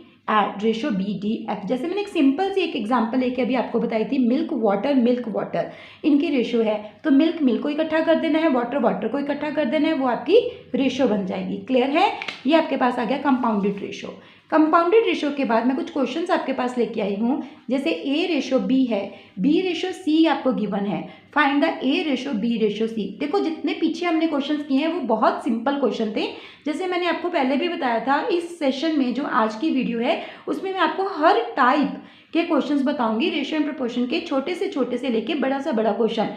रेशो BDF। जैसे मैंने एक सिंपल सी एक एग्जांपल लेके अभी आपको बताई थी, मिल्क वाटर इनकी रेशो है, तो मिल्क को इकट्ठा कर देना है, वाटर को इकट्ठा कर देना है, वो आपकी रेशो बन जाएगी। क्लियर है, ये आपके पास आ गया कंपाउंडेड रेशो। कंपाउंडेड रेशो के बाद मैं कुछ क्वेश्चंस आपके पास लेके आई हूँ, जैसे A:B है, B:C आपको गिवन है, फाइंड द A:B:C। देखो जितने पीछे हमने क्वेश्चंस किए हैं वो बहुत सिंपल क्वेश्चन थे। जैसे मैंने आपको पहले भी बताया था, इस सेशन में जो आज की वीडियो है उसमें मैं आपको हर टाइप के क्वेश्चंस बताऊंगी, रेशियो एंड प्रोपोर्शन के, छोटे से लेके बड़ा सा बड़ा क्वेश्चन।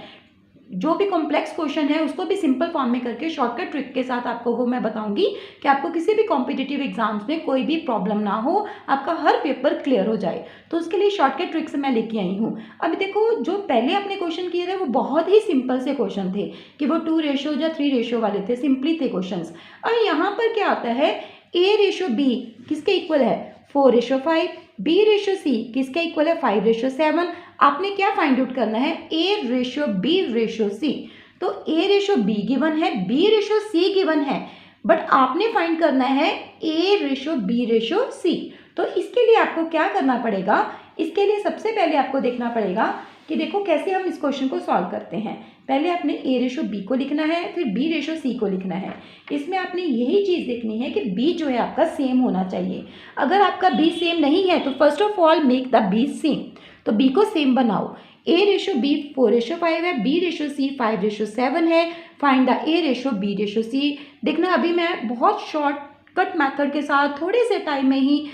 जो भी कॉम्प्लेक्स क्वेश्चन है उसको भी सिंपल फॉर्म में करके शॉर्टकट ट्रिक के साथ आपको वो मैं बताऊंगी कि आपको किसी भी कॉम्पिटिटिव एग्जाम्स में कोई भी प्रॉब्लम ना हो, आपका हर पेपर क्लियर हो जाए। तो उसके लिए शॉर्टकट ट्रिक्स मैं लेके आई हूँ। अभी देखो, जो पहले अपने क्वेश्चन किए थे वो बहुत ही सिंपल से क्वेश्चन थे कि वो 2 या 3 वाले थे, सिंपली थे क्वेश्चन। अब यहाँ पर क्या आता है, A:B किसके इक्वल है, 4:5, B:C किसके इक्वल है, 5:7। आपने क्या फाइंड आउट करना है, A:B:C। तो A:B गिवन है, B:C गिवन है, बट आपने फाइंड करना है A:B:C। तो इसके लिए आपको क्या करना पड़ेगा, इसके लिए सबसे पहले आपको देखना पड़ेगा कि देखो कैसे हम इस क्वेश्चन को सॉल्व करते हैं। पहले आपने A:B को लिखना है, फिर B:C को लिखना है। इसमें आपने यही चीज़ देखनी है कि B जो है आपका सेम होना चाहिए। अगर आपका B सेम नहीं है तो first of all make the B same, तो B को सेम बनाओ। A:B 4:5 है, B:C 5:7 है, फाइंड द A:B:C। देखना अभी मैं बहुत शॉर्टकट मेथड के साथ थोड़े से टाइम में ही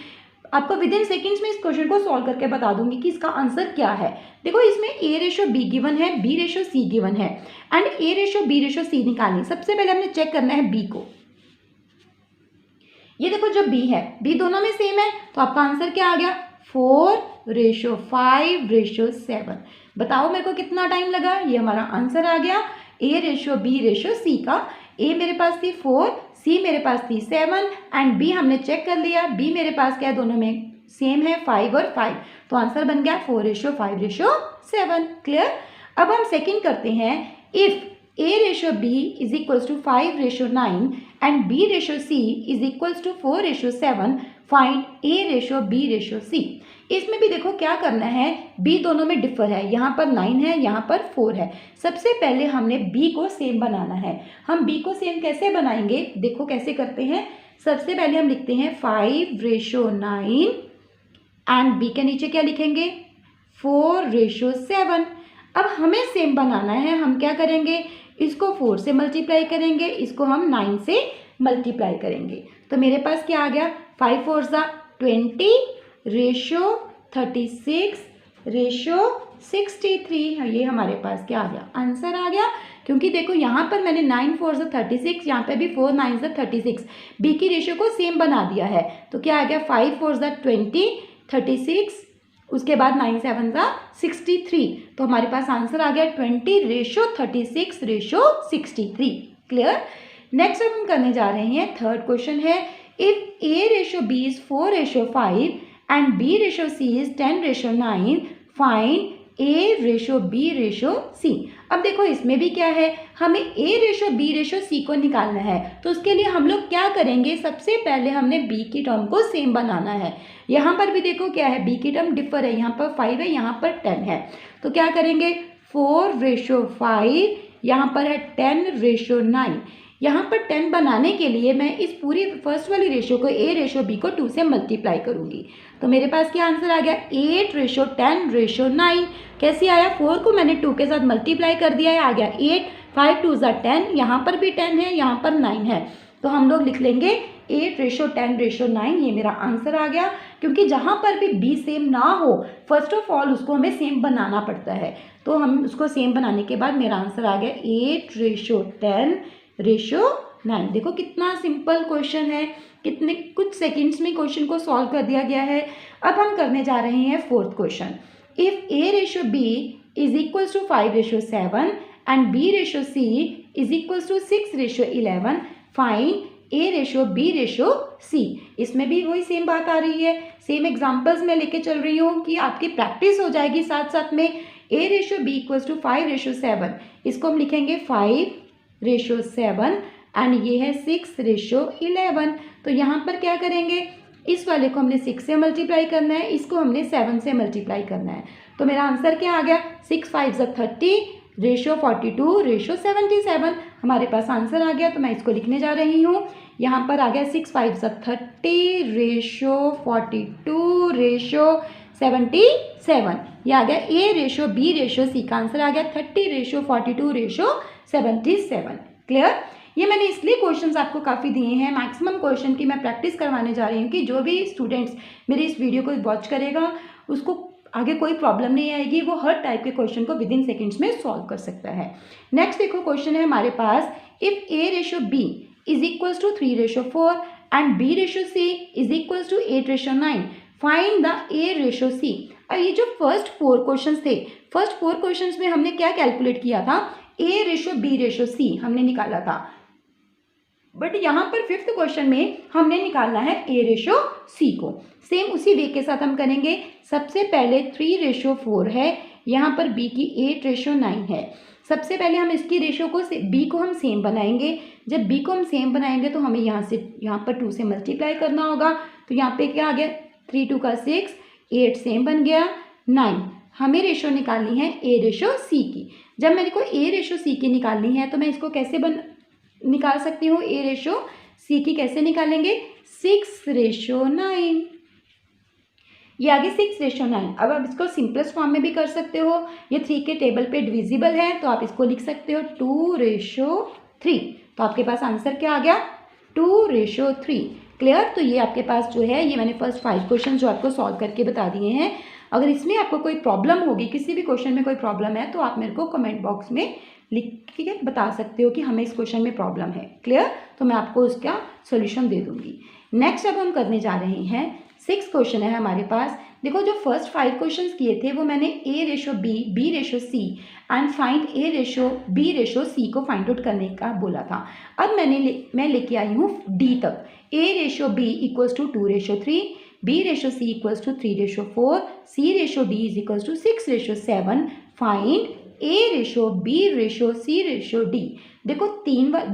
आपको विदिन सेकेंड्स में इस क्वेश्चन को सॉल्व करके बता दूंगी कि इसका आंसर क्या है। देखो इसमें A:B गिवन है, B:C गिवन है एंड A:B:C निकालनी। सबसे पहले हमने चेक करना है B को। ये देखो जो B है, B दोनों में सेम है, तो आपका आंसर क्या आ गया, 4:5:7। बताओ मेरे को कितना टाइम लगा, ये हमारा आंसर आ गया A:B:C का। A मेरे पास थी 4, C मेरे पास थी 7 एंड B हमने चेक कर लिया, B मेरे पास क्या है, दोनों में सेम है 5 और 5, तो आंसर बन गया 4:5:7। क्लियर। अब हम सेकंड करते हैं, if A:B is equals to 5:9 and B:C is equals to 4:7, find A:B:C। इसमें भी देखो क्या करना है, B दोनों में डिफर है, यहाँ पर 9 है, यहाँ पर 4 है। सबसे पहले हमने B को सेम बनाना है। हम B को सेम कैसे बनाएंगे, देखो कैसे करते हैं। सबसे पहले हम लिखते हैं 5:9 एंड B के नीचे क्या लिखेंगे, 4:7। अब हमें सेम बनाना है, हम क्या करेंगे, इसको 4 से मल्टीप्लाई करेंगे, इसको हम 9 से मल्टीप्लाई करेंगे। तो मेरे पास क्या आ गया, 5 4 20:36:63, ये हमारे पास क्या आ गया, आंसर आ गया। क्योंकि देखो यहाँ पर मैंने 9 4 36, यहाँ पे भी 4 9 36, बी की रेशियो को सेम बना दिया है। तो क्या आ गया, 5 4 20 36, उसके बाद 9 7 63, तो हमारे पास आंसर आ गया 20:36:63। क्लियर। नेक्स्ट अब हम करने जा रहे हैं, थर्ड क्वेश्चन है, if A:B is 4:5 and B:C is 10:9, find A:B:C। अब देखो इसमें भी क्या है, हमें A:B:C को निकालना है। तो उसके लिए हम लोग क्या करेंगे, सबसे पहले हमने B की टर्म को सेम बनाना है। यहाँ पर भी देखो क्या है, B की टर्म डिफर है, यहाँ पर 5 है, यहाँ पर 10 है। तो क्या करेंगे, 4:5, यहाँ पर है 10:9। यहाँ पर 10 बनाने के लिए मैं इस पूरी फर्स्ट वाली रेशियो को A:B को 2 से मल्टीप्लाई करूँगी। तो मेरे पास क्या आंसर आ गया, 8:10:9। कैसे आया, 4 को मैंने 2 के साथ मल्टीप्लाई कर दिया है, आ गया 8, 5 2 10, यहाँ पर भी 10 है, यहाँ पर 9 है। तो हम लोग लिख लेंगे 8:10:9, ये मेरा आंसर आ गया। क्योंकि जहाँ पर भी B सेम ना हो, फर्स्ट ऑफ ऑल उसको हमें सेम बनाना पड़ता है। तो हम उसको सेम बनाने के बाद मेरा आंसर आ गया 8:10:9। देखो कितना सिंपल क्वेश्चन है, कितने कुछ सेकंड्स में क्वेश्चन को सॉल्व कर दिया गया है। अब हम करने जा रहे हैं fourth question, if A:B is equals to 5:7 and B:C is equals to 6:11, find A/B/C। इसमें भी वही सेम बात आ रही है, सेम एग्जाम्पल्स मैं लेके चल रही हूँ कि आपकी प्रैक्टिस हो जाएगी साथ साथ में। A/B = 5/7, इसको हम लिखेंगे 5/7 एंड ये है 6/11। तो यहाँ पर क्या करेंगे, इस वाले को हमने 6 से मल्टीप्लाई करना है, इसको हमने 7 से मल्टीप्लाई करना है। तो मेरा आंसर क्या आ गया, 6 5 30 रेशो 42 रेशो 77 हमारे पास आंसर आ गया। तो मैं इसको लिखने जा रही हूँ, यहाँ पर आ गया 6 5 30 रेशो 42 रेशो 77। ये आ गया A/B/C का आंसर आ गया 30/42 रेशो 77। क्लियर। ये मैंने इसलिए क्वेश्चंस आपको काफ़ी दिए हैं, मैक्सिमम क्वेश्चन की मैं प्रैक्टिस करवाने जा रही हूँ कि जो भी स्टूडेंट्स मेरे इस वीडियो को वॉच करेगा उसको आगे कोई प्रॉब्लम नहीं आएगी, वो हर टाइप के क्वेश्चन को विद इन सेकेंड्स में सॉल्व कर सकता है। नेक्स्ट देखो क्वेश्चन है हमारे पास, if A/B = 3/4 and B/C = 8/9 find the A/C। और ये जो फर्स्ट 4 क्वेश्चंस थे, फर्स्ट 4 क्वेश्चंस में हमने क्या कैलकुलेट किया था, A/B/C हमने निकाला था, बट यहाँ पर 5th क्वेश्चन में हमने निकालना है A/C को। सेम उसी वे के साथ हम करेंगे। सबसे पहले 3/4 है, यहाँ पर B की 8/9 है। सबसे पहले हम इसकी रेशो को B को हम सेम बनाएंगे। जब B को हम सेम बनाएंगे तो हमें यहाँ पर 2 से मल्टीप्लाई करना होगा। तो यहाँ पे क्या आ गया, 3 2 का 6, 8 सेम बन गया 9। हमें रेशो निकालनी है A/C की। जब मेरे को A/C की निकालनी है तो मैं इसको कैसे निकाल सकती हूँ, A/C की कैसे निकालेंगे, 6/9। ये आगे 6/9। अब आप इसको सिंपलेस्ट फॉर्म में भी कर सकते हो, ये 3 के टेबल पे डिविजिबल है तो आप इसको लिख सकते हो 2/3। तो आपके पास आंसर क्या आ गया, 2/3। क्लियर। तो ये आपके पास जो है, ये मैंने फर्स्ट 5 क्वेश्चन जो आपको सॉल्व करके बता दिए हैं। अगर इसमें आपको कोई प्रॉब्लम होगी, किसी भी क्वेश्चन में कोई प्रॉब्लम है तो आप मेरे को कमेंट बॉक्स में लिख के बता सकते हो कि हमें इस क्वेश्चन में प्रॉब्लम है। क्लियर। तो मैं आपको उसका सोल्यूशन दे दूंगी। नेक्स्ट अब हम करने जा रहे हैं 6 क्वेश्चन है हमारे पास। देखो जो फर्स्ट 5 क्वेश्चंस किए थे वो मैंने A/B B/C and find A/B/C को फाइंड आउट करने का बोला था। अब मैं लेके आई हूँ D तक। A/B = 2/3, B/C = 3/4, C/D = 6/7 find A/B/C/D। देखो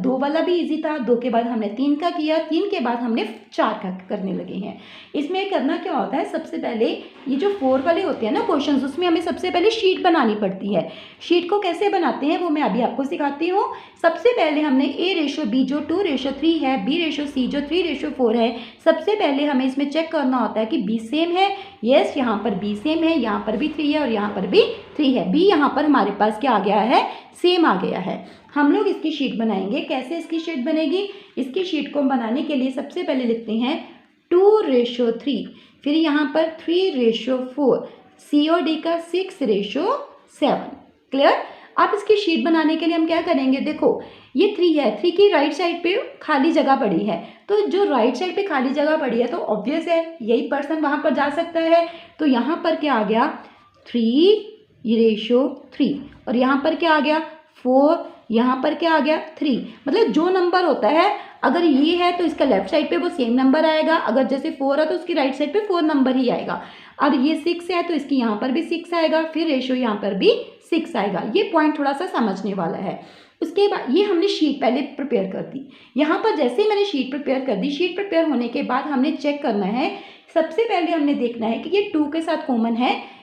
2 वाला भी इजी था, 2 के बाद हमने 3 का किया, 3 के बाद हमने 4 का करने लगे हैं। इसमें करना क्या होता है, सबसे पहले ये जो 4 वाले होते हैं ना क्वेश्चंस, उसमें हमें सबसे पहले शीट बनानी पड़ती है। शीट को कैसे बनाते हैं वो मैं अभी आपको सिखाती हूँ। सबसे पहले हमने A/B जो 2/3 है, B/C जो 3/4 है, सबसे पहले हमें इसमें चेक करना होता है कि B सेम है। यस, यहाँ पर B सेम है, यहाँ पर भी 3 है और यहाँ पर भी 3 है। B यहाँ पर हमारे पास क्या आ गया है, सेम आ गया है। हम लोग इसकी शीट बनाएंगे। कैसे इसकी शीट बनेगी, इसकी शीट को बनाने के लिए सबसे पहले लिखते हैं 2/3, फिर यहाँ पर 3/4, C और D का 6/7। क्लियर। अब इसकी शीट बनाने के लिए हम क्या करेंगे, देखो ये 3 है, 3 की राइट साइड पे खाली जगह पड़ी है, तो जो राइट साइड पे खाली जगह पड़ी है तो ऑब्वियस है यही पर्सन वहाँ पर जा सकता है। तो यहाँ पर क्या आ गया, 3/3 और यहाँ पर क्या आ गया, 4, यहाँ पर क्या आ गया, 3। मतलब जो नंबर होता है, अगर ये है तो इसका लेफ्ट साइड पे वो सेम नंबर आएगा, अगर जैसे 4 है तो उसकी राइट साइड पे 4 नंबर ही आएगा। अब ये 6 है तो इसकी यहाँ पर भी 6 आएगा, फिर रेशियो यहाँ पर भी 6 आएगा। ये पॉइंट थोड़ा सा समझने वाला है। उसके बाद ये हमने शीट पहले प्रिपेयर कर दी। यहाँ पर जैसे ही मैंने शीट प्रिपेयर कर दी, शीट प्रिपेयर होने के बाद हमने चेक करना है, सबसे पहले हमने देखना है कि ये 2 के साथ कॉमन है।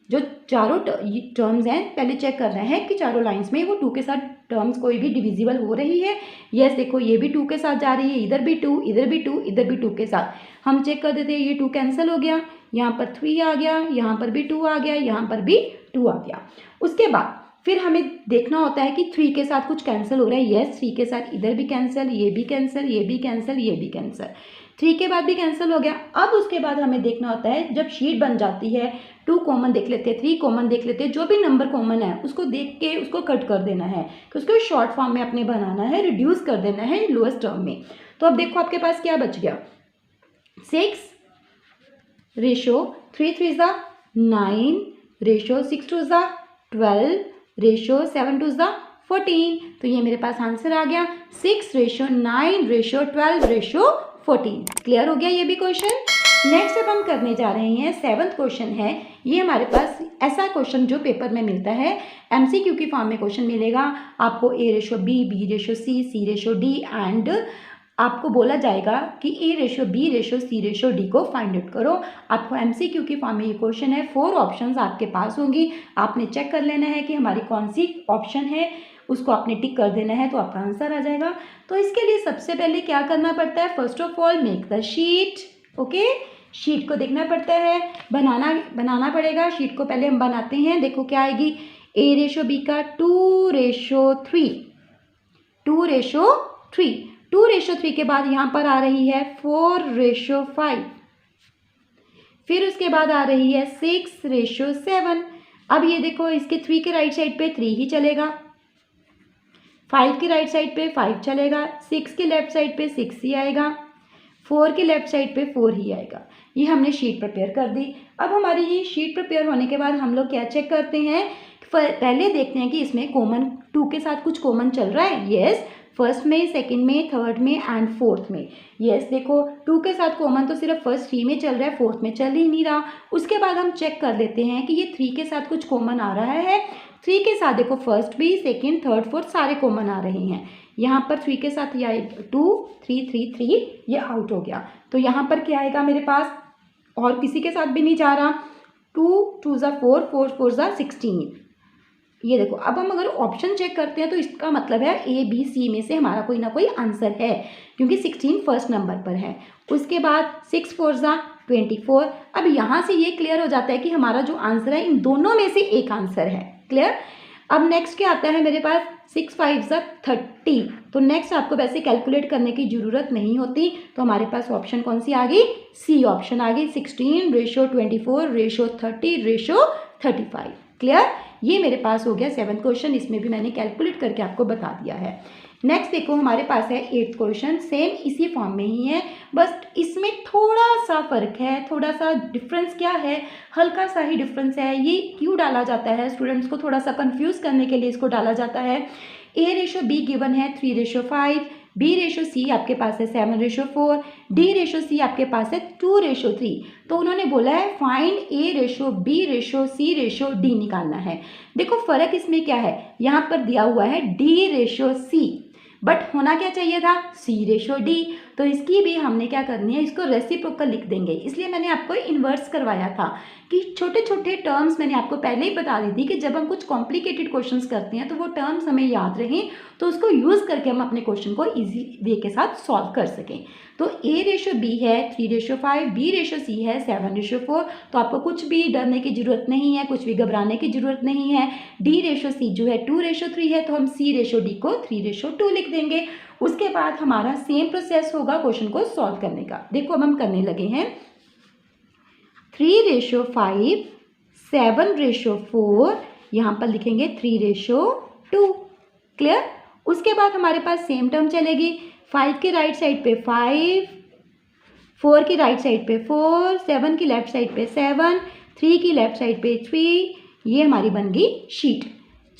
जो चारों टर्म्स हैं पहले चेक करना है कि चारों लाइंस में वो 2 के साथ टर्म्स कोई भी डिविजिबल हो रही है। यस, देखो ये भी 2 के साथ जा रही है, इधर भी 2, इधर भी 2, इधर भी 2 के साथ। हम चेक कर देते हैं, ये 2 कैंसिल हो गया, यहाँ पर 3 आ गया, यहाँ पर भी 2 आ गया, यहाँ पर भी 2 आ गया। उसके बाद फिर हमें देखना होता है कि 3 के साथ कुछ कैंसिल हो रहा है। यस, 3 के साथ इधर भी कैंसिल, ये भी कैंसिल, ये भी कैंसिल, ये भी कैंसिल। 3 के बाद भी कैंसिल हो गया। अब उसके बाद हमें देखना होता है, जब शीट बन जाती है, 2 कॉमन देख लेते हैं, 3 कॉमन देख लेते हैं, जो भी नंबर कॉमन है उसको देख के उसको कट कर देना है, कि उसको शॉर्ट फॉर्म में अपने बनाना है, रिड्यूस कर देना है लोएस्ट टर्म में। तो अब देखो आपके पास क्या बच गया, 6/3 9 6 2 12 7 2 14। तो ये मेरे पास आंसर आ गया 6:9:12:14। क्लियर हो गया ये भी क्वेश्चन। नेक्स्ट अब हम करने जा रहे हैं 7th क्वेश्चन है। ये हमारे पास ऐसा क्वेश्चन जो पेपर में मिलता है, MCQ की फॉर्म में क्वेश्चन मिलेगा आपको A/B, B/C, C/D एंड आपको बोला जाएगा कि A/B/C/D को फाइंड आउट करो। आपको MCQ की फॉर्म में ये क्वेश्चन है, 4 ऑप्शंस आपके पास होंगी, आपने चेक कर लेना है कि हमारी कौन सी ऑप्शन है, उसको आपने टिक कर देना है तो आपका आंसर आ जाएगा। तो इसके लिए सबसे पहले क्या करना पड़ता है, first of all make the sheet. Okay, sheet को देखना पड़ता है, बनाना पड़ेगा। शीट को पहले हम बनाते हैं। देखो क्या आएगी, A/B का 2:3, 2:3 के बाद यहाँ पर आ रही है 4:5, फिर उसके बाद आ रही है 6:7। अब ये देखो इसके 3 के राइट साइड पे 3 ही चलेगा, 5 के राइट साइड पे 5 चलेगा, 6 के लेफ्ट साइड पे 6 ही आएगा, 4 के लेफ्ट साइड पे 4 ही आएगा। ये हमने शीट प्रिपेयर कर दी। अब हमारी ये शीट प्रिपेयर होने के बाद हम लोग क्या चेक करते हैं, पहले देखते हैं कि इसमें कॉमन 2 के साथ कुछ कॉमन चल रहा है। यस, फर्स्ट में, सेकंड में, थर्ड में एंड फोर्थ में। यस, देखो 2 के साथ कॉमन तो सिर्फ फर्स्ट 3 में चल रहा है, फोर्थ में चल ही नहीं रहा। उसके बाद हम चेक कर लेते हैं कि ये 3 के साथ कुछ कॉमन आ रहा है। 3 के साथ देखो फर्स्ट भी, सेकंड, थर्ड, फोर्थ सारे कॉमन आ रहे हैं। यहाँ पर 3 के साथ ये 2 3 3 3 ये आउट हो गया। तो यहाँ पर क्या आएगा मेरे पास, और किसी के साथ भी नहीं जा रहा। 2 2 ज़ा 4, 4 4 ज़ा 16। ये देखो, अब हम अगर ऑप्शन चेक करते हैं तो इसका मतलब है A, B, C में से हमारा कोई ना कोई आंसर है, क्योंकि 16 फर्स्ट नंबर पर है। उसके बाद 6 4 ज़ा 24। अब यहाँ से ये क्लियर हो जाता है कि हमारा जो आंसर है इन दोनों में से एक आंसर है। क्लियर। अब नेक्स्ट क्या आता है मेरे पास, 6 5 ज़ा 30। तो नेक्स्ट आपको वैसे कैलकुलेट करने की ज़रूरत नहीं होती। तो हमारे पास ऑप्शन कौन सी आ गई, C ऑप्शन आ गई, 16:24:30:35। क्लियर। ये मेरे पास हो गया 7th क्वेश्चन, इसमें भी मैंने कैलकुलेट करके आपको बता दिया है। नेक्स्ट देखो हमारे पास है 8th क्वेश्चन, सेम इसी फॉर्म में ही है, बस इसमें थोड़ा सा फ़र्क है, थोड़ा सा डिफरेंस क्या है, हल्का सा ही डिफरेंस है। ये क्यों डाला जाता है, स्टूडेंट्स को थोड़ा सा कंफ्यूज करने के लिए इसको डाला जाता है। A/B गिवन है 3:5, B/C आपके पास है 7:4, D/C आपके पास है 2:3। तो उन्होंने बोला है फाइंड A/B/C/D निकालना है। देखो फ़र्क इसमें क्या है, यहाँ पर दिया हुआ है D/C, बट होना क्या चाहिए था, C/D। तो इसकी भी हमने क्या करनी है, इसको रेसिप्रोकल लिख देंगे। इसलिए मैंने आपको इन्वर्स करवाया था कि छोटे छोटे टर्म्स मैंने आपको पहले ही बता दी थी कि जब हम कुछ कॉम्प्लिकेटेड क्वेश्चंस करते हैं तो वो टर्म्स हमें याद रहें, तो उसको यूज़ करके हम अपने क्वेश्चन को इजी वे के साथ सॉल्व कर सकें। तो A/B है 3:5, B/C है 7:4। तो आपको कुछ भी डरने की ज़रूरत नहीं है, कुछ भी घबराने की ज़रूरत नहीं है। D/C जो है 2:3 है, तो हम C/D को 3:2 लिख देंगे। उसके बाद हमारा सेम प्रोसेस होगा क्वेश्चन को सॉल्व करने का। देखो अब हम करने लगे हैं 3:5, 7:4, यहाँ पर लिखेंगे 3:2। क्लियर। उसके बाद हमारे पास सेम टर्म चलेगी, 5 के राइट साइड पे 5, 4 की राइट साइड पे 4, 7 की लेफ्ट साइड पे 7, 3 की लेफ्ट साइड पे 3। ये हमारी बन गई शीट।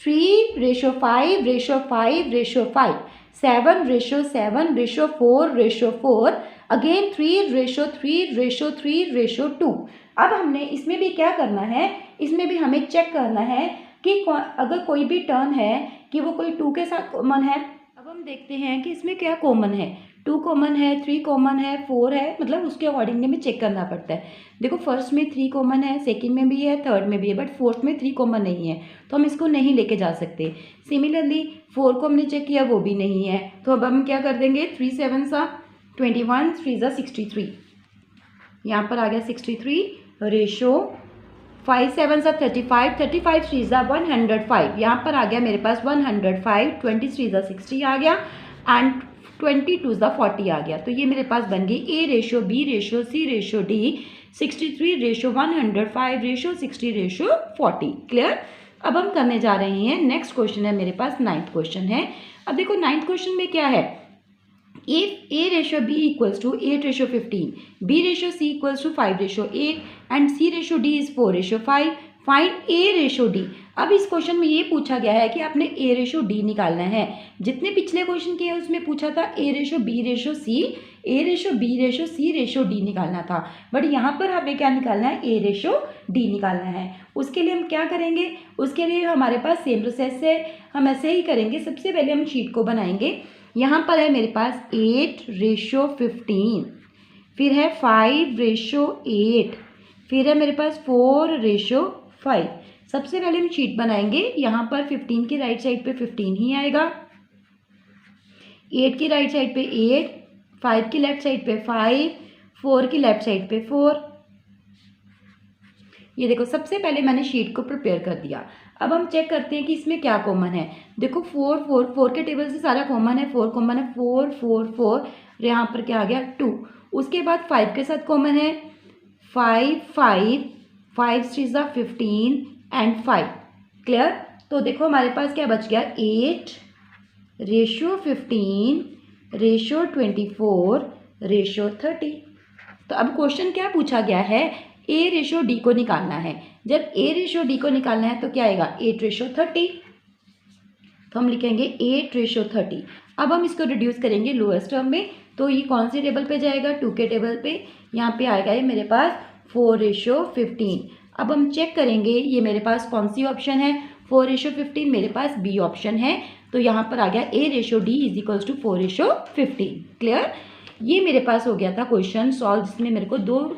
3:5:5:5, 7:7:4:4, अगेन 3:3:3:2। अब हमने इसमें भी क्या करना है, इसमें भी हमें चेक करना है कि अगर कोई भी टर्म है कि वो कोई 2 के साथ कॉमन है। अब हम देखते हैं कि इसमें क्या कॉमन है, 2 कॉमन है, 3 कॉमन है, 4 है, मतलब उसके अकॉर्डिंग हमें चेक करना पड़ता है। देखो फर्स्ट में 3 कॉमन है, सेकंड में भी है, थर्ड में भी है, बट फोर्थ में 3 कॉमन नहीं है, तो हम इसको नहीं लेके जा सकते। सिमिलरली 4 को हमने चेक किया, वो भी नहीं है, तो अब हम क्या कर देंगे, 3 7 सा 21, 3 सा 63, यहाँ पर आ गया 63 रेशो 5 7 सा 35, 35 3 सा 105, यहाँ पर आ गया मेरे पास 105, 23 सा 60 आ गया एंड 22 सा 40 आ गया। तो ये मेरे पास बन गई A/B/C/D 63:105:60:40। क्लियर। अब हम करने जा रहे हैं नेक्स्ट क्वेश्चन है मेरे पास 9th क्वेश्चन है। अब देखो 9th क्वेश्चन में क्या है, if A/B equals to 8:15, B/C equals to 5:8 and C/D is 4:5, find A/D। अब इस क्वेश्चन में ये पूछा गया है कि आपने ए रेशो डी निकालना है। जितने पिछले क्वेश्चन किए उसमें पूछा था ए रेशो बी रेशो सी, ए रेशो बी रेशो सी रेशो डी निकालना था, बट यहाँ पर हमें क्या निकालना है, ए रेशो डी निकालना है। उसके लिए हम क्या करेंगे, उसके लिए हमारे पास सेम प्रोसेस है, हम ऐसे ही करेंगे। सबसे पहले हम शीट को बनाएंगे। यहाँ पर है मेरे पास 8:15, फिर है 5:8, फिर है मेरे पास 4:5। सबसे पहले हम शीट बनाएंगे। यहाँ पर 15 की राइट साइड पे 15 ही आएगा, 8 की राइट साइड पे 8, 5 की लेफ्ट साइड पे 5, 4 की लेफ्ट साइड पे 4। ये देखो सबसे पहले मैंने शीट को प्रिपेयर कर दिया। अब हम चेक करते हैं कि इसमें क्या कॉमन है। देखो 4 4 4 के टेबल से सारा कॉमन है, 4 कॉमन है, 4 4 4, यहाँ पर क्या आ गया 2। उसके बाद 5 के साथ कॉमन है 5 5, 5 3 15 एंड 5। क्लियर। तो देखो हमारे पास क्या बच गया, 8:15:24:30। तो अब क्वेश्चन क्या पूछा गया है, ए रेशो डी को निकालना है। जब ए रेशो डी को निकालना है तो क्या आएगा, 8:30। तो हम लिखेंगे 8:30। अब हम इसको रिड्यूस करेंगे लोएस्ट टर्म में, तो ये कौन से टेबल पे जाएगा, 2 के टेबल पे। यहाँ पे आएगा ये मेरे पास 4:15। अब हम चेक करेंगे ये मेरे पास कौन सी ऑप्शन है, 4:15 मेरे पास बी ऑप्शन है। तो यहाँ पर आ गया A ratio D is equals to 4:15। Clear. ये मेरे पास हो गया था क्वेश्चन सॉल्व, जिसमें मेरे को 2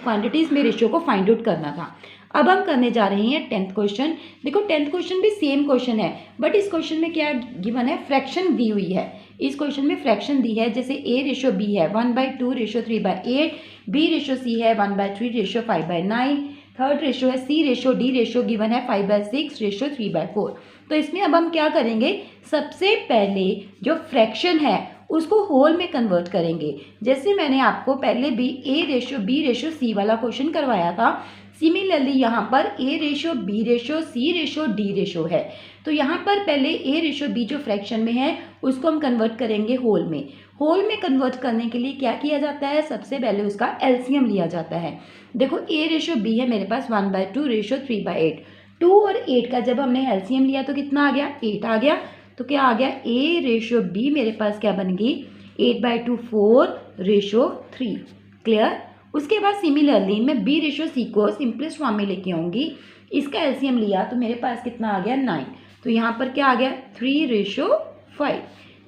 क्वांटिटीज़ में रेशियो को फाइंड आउट करना था। अब हम करने जा रहे हैं 10th क्वेश्चन। देखो 10th क्वेश्चन भी सेम क्वेश्चन है, बट इस क्वेश्चन में क्या गिवन है, फ्रैक्शन दी हुई है। इस क्वेश्चन में फ्रैक्शन दी है, जैसे ए रेशो बी है 1/2:3/8, बी रेशो सी है 1/3:5/9, थर्ड रेशो है सी रेशो डी रेशो गिवन है 5/6:3/4। तो इसमें अब हम क्या करेंगे, सबसे पहले जो फ्रैक्शन है उसको होल में कन्वर्ट करेंगे। जैसे मैंने आपको पहले भी ए रेशो बी रेशो सी वाला क्वेश्चन करवाया था, सिमिलरली यहाँ पर ए रेशो बी रेशो सी रेशो डी रेशो है। तो यहाँ पर पहले ए रेशो बी जो फ्रैक्शन में है उसको हम कन्वर्ट करेंगे होल में। होल में कन्वर्ट करने के लिए क्या किया जाता है, सबसे पहले उसका एलसीएम लिया जाता है। देखो ए रेशो बी है मेरे पास 1/2:3/8, 2 और 8 का जब हमने एलसीएम लिया तो कितना आ गया, 8 आ गया। तो क्या आ गया, ए रेशो बी मेरे पास क्या बन गई, 8/2 4:3। क्लियर। उसके बाद सिमिलरली मैं बी रेशो सी को सिंपलेस्ट फॉर्म में लेके आऊँगी। इसका एलसीएम लिया तो मेरे पास कितना आ गया, 9। तो यहाँ पर क्या आ गया, 3:5।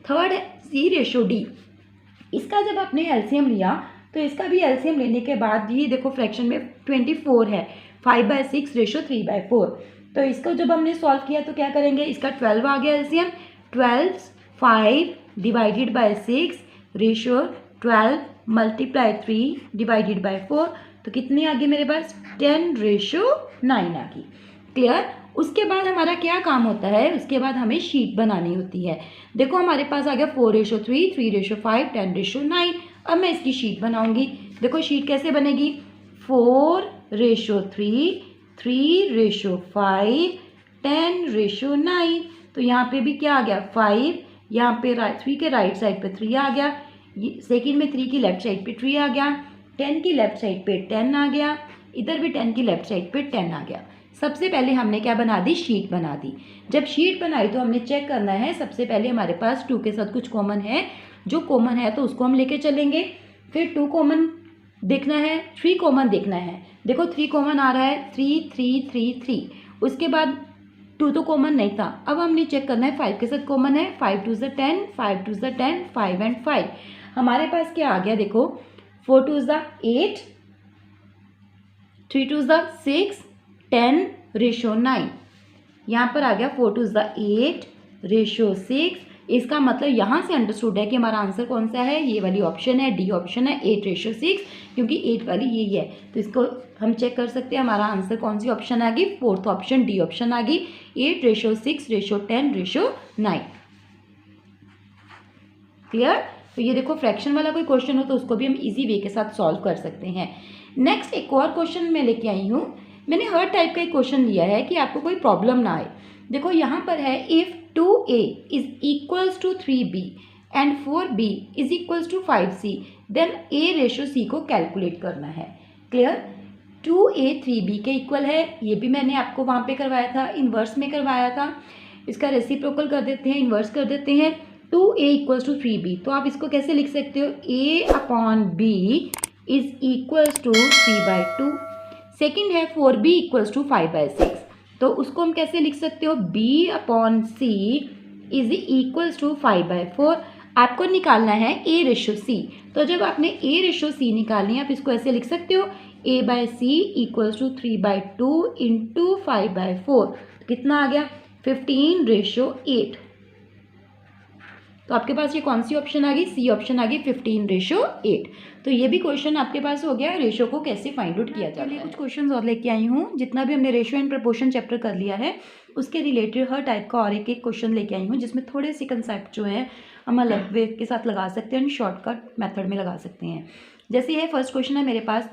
थर्ड है सी रेशो डी। इसका जब आपने एलसीएम लिया तो इसका भी एलसीएम लेने के बाद ये देखो फ्रैक्शन में 24 है, 5/6:3/4। तो इसको जब हमने सॉल्व किया तो क्या करेंगे, इसका 12 आ गया LCM. 12 5 divided bye 6 ratio 12 multiply 3 divided bye 4। तो कितनी आ गई मेरे पास, 10:9 आ गई। क्लियर। उसके बाद हमारा क्या काम होता है, उसके बाद हमें शीट बनानी होती है। देखो हमारे पास आ गया 4:3, 3:5, 10:9। अब मैं इसकी शीट बनाऊंगी। देखो शीट कैसे बनेगी, 4:3, 3:5, 10:9। तो यहाँ पे भी क्या आ गया, 5, यहाँ पे 3 के राइट साइड पे 3 आ गया, सेकेंड में 3 की लेफ्ट साइड पे 3 आ गया, 10 की लेफ्ट साइड पे 10 आ गया, इधर भी 10 की लेफ्ट साइड पे 10 आ गया। सबसे पहले हमने क्या बना दी, शीट बना दी। जब शीट बनाई तो हमने चेक करना है, सबसे पहले हमारे पास 2 के साथ कुछ कॉमन है, जो कॉमन है तो उसको हम लेके चलेंगे। फिर 2 कॉमन देखना है, 3 कॉमन देखना है। देखो 3 कॉमन आ रहा है, 3 3 3 3। उसके बाद 2 तो कॉमन नहीं था। अब हमने चेक करना है 5 के साथ कॉमन है, 5 2 10, 5 2 10, 5 एंड 5। हमारे पास क्या आ गया, देखो 4 2 8, 3 2 6, 10:9। यहाँ पर आ गया 4 2 8:6। इसका मतलब यहाँ से अंडरस्टूड है कि हमारा आंसर कौन सा है, ये वाली ऑप्शन है, डी ऑप्शन है, 8:6, क्योंकि 8 वाली यही है। तो इसको हम चेक कर सकते हैं, हमारा आंसर कौन सी ऑप्शन आ गई, 4th ऑप्शन डी ऑप्शन आ गई, 8:6:10:9। क्लियर। तो ये देखो फ्रैक्शन वाला कोई क्वेश्चन हो तो उसको भी हम इजी वे के साथ सॉल्व कर सकते हैं। नेक्स्ट एक और क्वेश्चन मैं लेके आई हूँ। मैंने हर टाइप का एक क्वेश्चन लिया है कि आपको कोई प्रॉब्लम ना आए। देखो यहाँ पर है, if 2a is equals to 3b and 4b is equals to 5c, then a ratio c को कैलकुलेट करना है। क्लियर। 2a 3b के इक्वल है, ये भी मैंने आपको वहाँ पे करवाया था, इन्वर्स में करवाया था। इसका रेसिप्रोकल कर देते हैं, इन्वर्स कर देते हैं। 2a इक्वल्स टू 3b, तो आप इसको कैसे लिख सकते हो, a/b is equals to 3/2। Second है 4b इक्वल्स टू 5/6, तो उसको हम कैसे लिख सकते हो, b/c इज इक्वल्स टू 5/4। आपको निकालना है a/c, तो जब आपने a/c निकालनी है आप इसको ऐसे लिख सकते हो, a/c इक्वल्स टू 3/2 इंटू 5/4, कितना आ गया 15/8। तो आपके पास ये कौन सी ऑप्शन आ गई, सी ऑप्शन आ गई 15/8। तो ये भी क्वेश्चन आपके पास हो गया, रेशो को कैसे फाइंड आउट किया जाता है। कुछ क्वेश्चंस और लेके आई हूँ, जितना भी हमने रेशो एंड प्रपोर्शन चैप्टर कर लिया है उसके रिलेटेड हर टाइप का और एक क्वेश्चन लेके आई हूँ, जिसमें थोड़े से कंसेप्ट जो है हम अलग वे के साथ लगा सकते हैं और शॉर्टकट मेथड में लगा सकते हैं। जैसे ये फर्स्ट क्वेश्चन है मेरे पास,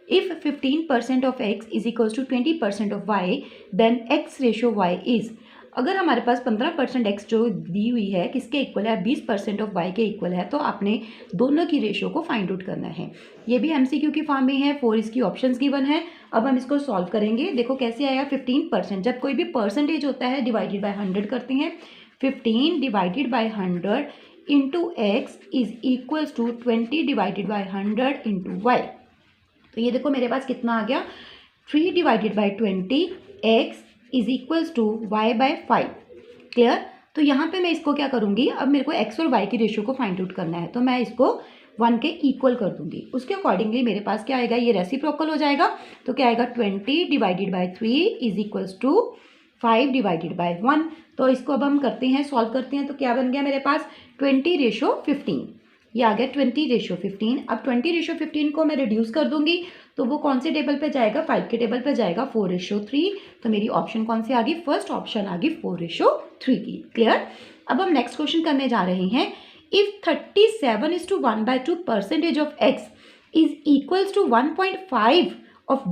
if 15% of x is equals to 20% of y then x ratio y is. अगर हमारे पास 15% x जो दी हुई है किसके इक्वल है, 20% ऑफ y के इक्वल है, तो आपने दोनों की रेशो को फाइंड आउट करना है। ये भी MCQ की फॉर्म में है, 4 इसकी ऑप्शंस गिवन है। अब हम इसको सॉल्व करेंगे। देखो कैसे आएगा, 15%, जब कोई भी परसेंटेज होता है डिवाइडेड बाय 100 करते हैं, 15 divided by 100 into X is equals to 20 divided by 100 into Y. तो ये देखो मेरे पास कितना आ गया, 3 divided by 20 X is equals to Y by 5। Clear. तो यहाँ पे मैं इसको क्या करूँगी, अब मेरे को एक्स और वाई की रेशियो को फाइंड आउट करना है, तो मैं इसको 1 के इक्वल कर दूंगी। उसके अकॉर्डिंगली मेरे पास क्या आएगा, ये रेसिप्रोकल हो जाएगा, तो क्या आएगा 20 divided by 3 is equals to 5 divided by 1। तो इसको अब हम करते हैं, सॉल्व करते हैं, तो क्या बन गया मेरे पास 20/15, ये आ गया 20/15। अब 20/15 को मैं रिड्यूस कर दूंगी, तो वो कौन से टेबल पे जाएगा, 5 के टेबल पे जाएगा, 4/3। तो मेरी ऑप्शन कौन सी आ गई, फर्स्ट ऑप्शन आ गई 4/3 की। क्लियर। अब हम नेक्स्ट क्वेश्चन करने जा रहे हैं, if 37:1/2 percentage of x is equals to 1.5 of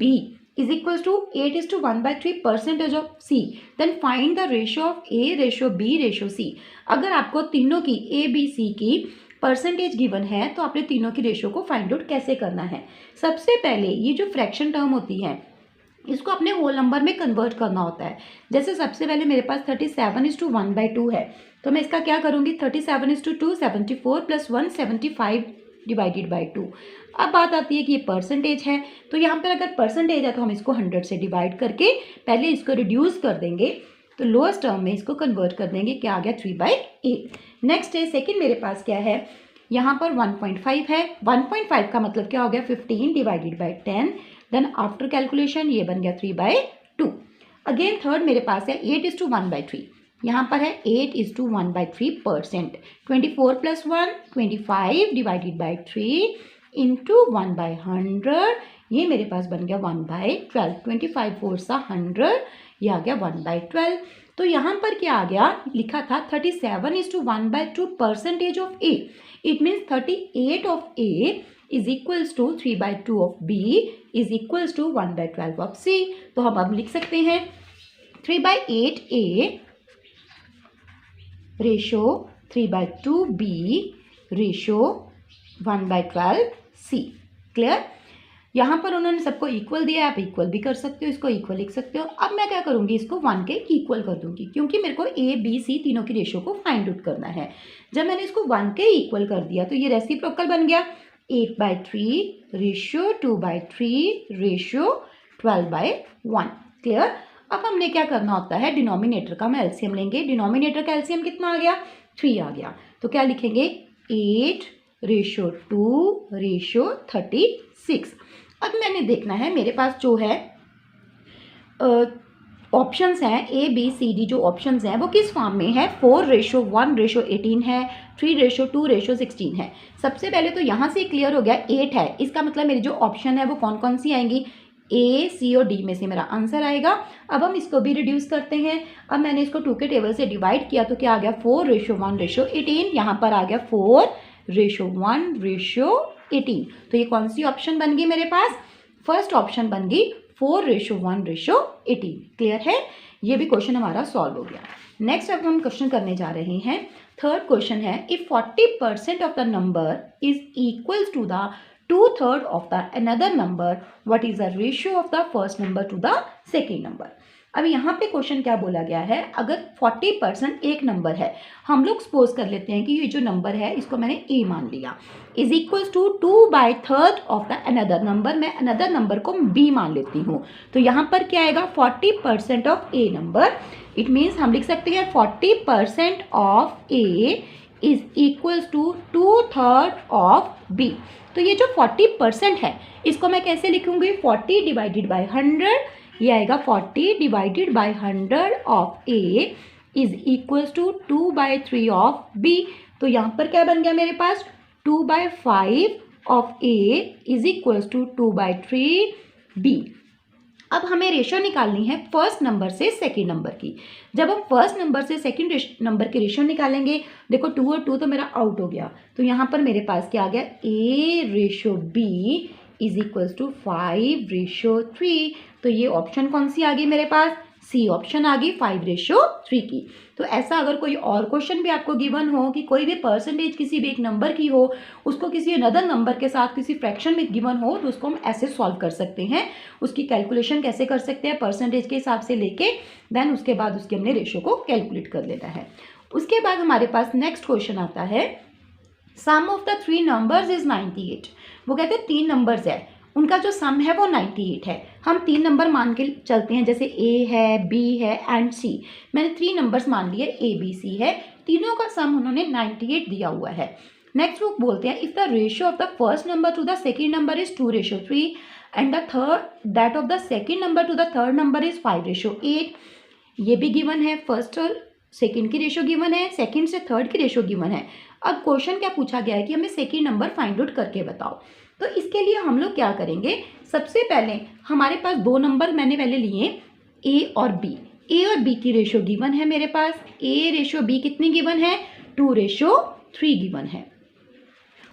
b is equals to 8:1/3 percentage of C, then find the ratio of A ratio B ratio C। अगर आपको तीनों की A B C की परसेंटेज गिवन है तो आपने तीनों की रेशियो को फाइंड आउट कैसे करना है। सबसे पहले ये जो फ्रैक्शन टर्म होती है इसको अपने होल नंबर में कन्वर्ट करना होता है। जैसे सबसे पहले मेरे पास 37:1/2 है, तो मैं इसका क्या करूँगी, 37:2 74 + 1 75 डिवाइडेड बाई 2। अब बात आती है कि ये परसेंटेज है, तो यहाँ पर अगर परसेंटेज है तो हम इसको 100 से डिवाइड करके पहले इसको रिड्यूस कर देंगे, तो लोअर्स्ट टर्म में इसको कन्वर्ट कर देंगे, क्या आ गया 3/8। नेक्स्ट है सेकंड, मेरे पास क्या है, यहाँ पर 1.5 है, 1.5 का मतलब क्या हो गया 15 divided by 10, then after calculation ये बन गया 3/2। अगेन थर्ड मेरे पास है 8:1/3, यहाँ पर है 8:1/3%, 24 + 1 25 डिवाइडेड बाई 3 इंटू 1/100, ये मेरे पास बन गया 1/12, 25 4 सा 100, ये आ गया 1/12। तो यहाँ पर क्या आ गया, लिखा था 37:1/2 percentage of A, it means 38 of A is equals to 3/2 of B is equals to 1/12 of C। तो हम अब लिख सकते हैं 3/8 A ratio 3/2 B ratio 1/12 C। Clear. यहाँ पर उन्होंने सबको इक्वल दिया है, आप इक्वल भी कर सकते हो, इसको इक्वल लिख सकते हो। अब मैं क्या करूँगी, इसको 1 के इक्वल कर दूंगी, क्योंकि मेरे को A B C तीनों की रेशो को फाइंड आउट करना है। जब मैंने इसको 1 के इक्वल कर दिया तो ये रेसिप्रोकल बन गया, 8/3 रेशियो 2/3 रेशियो 12/1। क्लियर। अब हमने क्या करना होता है, डिनोमिनेटर का हम एलसीएम लेंगे। डिनोमिनेटर का एलसीएम कितना आ गया, 3 आ गया, तो क्या लिखेंगे 8/2/36। अब मैंने देखना है मेरे पास जो है ऑप्शंस हैं A B C D, जो ऑप्शंस हैं वो किस फॉर्म में है, 4:1:18 है, 3:2:16 है। सबसे पहले तो यहाँ से क्लियर हो गया 8 है, इसका मतलब मेरी जो ऑप्शन है वो कौन कौन सी आएंगी, A C और D में से मेरा आंसर आएगा। अब हम इसको भी रिड्यूस करते हैं। अब मैंने इसको 2 के टेबल से डिवाइड किया, तो क्या आ गया 4:1:18, यहाँ पर आ गया 4:1:18। तो ये कौन सी ऑप्शन बन गई मेरे पास, फर्स्ट ऑप्शन बन गई 4:1:18। क्लियर है। ये भी क्वेश्चन हमारा सॉल्व हो गया। नेक्स्ट अब हम क्वेश्चन करने जा रहे हैं, थर्ड क्वेश्चन है, if 40% of the number is equals to the 2/3 of the another number, what is the ratio of the first number to the second number? अब यहाँ पे क्वेश्चन क्या बोला गया है, अगर 40% एक नंबर है, हम लोग सपोज कर लेते हैं कि ये जो नंबर है इसको मैंने ए मान लिया, is equals to 2/3 of the another number, मैं अनदर नंबर को बी मान लेती हूँ, तो यहाँ पर क्या आएगा 40% of a number, it means हम लिख सकते हैं 40% of A is equals to 2/3 of B. तो ये जो 40% है इसको मैं कैसे लिखूंगी, 40 डिवाइडेड बाई 100, ये आएगा 40 divided by 100 of A is equals to 2/3 of B. तो यहाँ पर क्या बन गया मेरे पास 2/5 of A is equals to 2/3 B. अब हमें रेशो निकालनी है फर्स्ट नंबर से सेकंड नंबर की। जब हम फर्स्ट नंबर से सेकंड नंबर की रेशो निकालेंगे, देखो 2 और 2 तो मेरा आउट हो गया, तो यहाँ पर मेरे पास क्या आ गया, A ratio B is equals to 5/3। तो ये ऑप्शन कौन सी आ गई मेरे पास, सी ऑप्शन आ गई 5/3 की। तो ऐसा अगर कोई और क्वेश्चन भी आपको गिवन हो कि कोई भी परसेंटेज किसी भी एक नंबर की हो, उसको किसी अनदर नंबर के साथ किसी फ्रैक्शन में गिवन हो, तो उसको हम ऐसे सॉल्व कर सकते हैं। उसकी कैलकुलेशन कैसे कर सकते हैं, परसेंटेज के हिसाब से लेके देन उसके बाद उसके हमने रेशो को कैलकुलेट कर लेना है। उसके बाद हमारे पास नेक्स्ट क्वेश्चन आता है, sum of the 3 numbers is 98। वो कहते हैं 3 नंबर्स है, उनका जो सम है वो 98 है। हम 3 नंबर मान के चलते हैं, जैसे ए है, बी है एंड सी। मैंने 3 नंबर्स मान लिए, ए बी सी है, तीनों का सम उन्होंने 98 दिया हुआ है। नेक्स्ट वो बोलते हैं, if the ratio of the first number two the second number is 2/3 and the third that of the second number two the third number is 5/8। ये भी गिवन है, फर्स्ट और सेकेंड की रेशो गिवन है, second से third की ratio given है। अब क्वेश्चन क्या पूछा गया है कि हमें सेकेंड नंबर फाइंड आउट करके बताओ। तो इसके लिए हम लोग क्या करेंगे, सबसे पहले हमारे पास 2 नंबर मैंने पहले लिए, ए और बी। ए और बी की रेशो गिवन है मेरे पास, ए रेशो बी कितनी गिवन है, 2/3 गिवन है।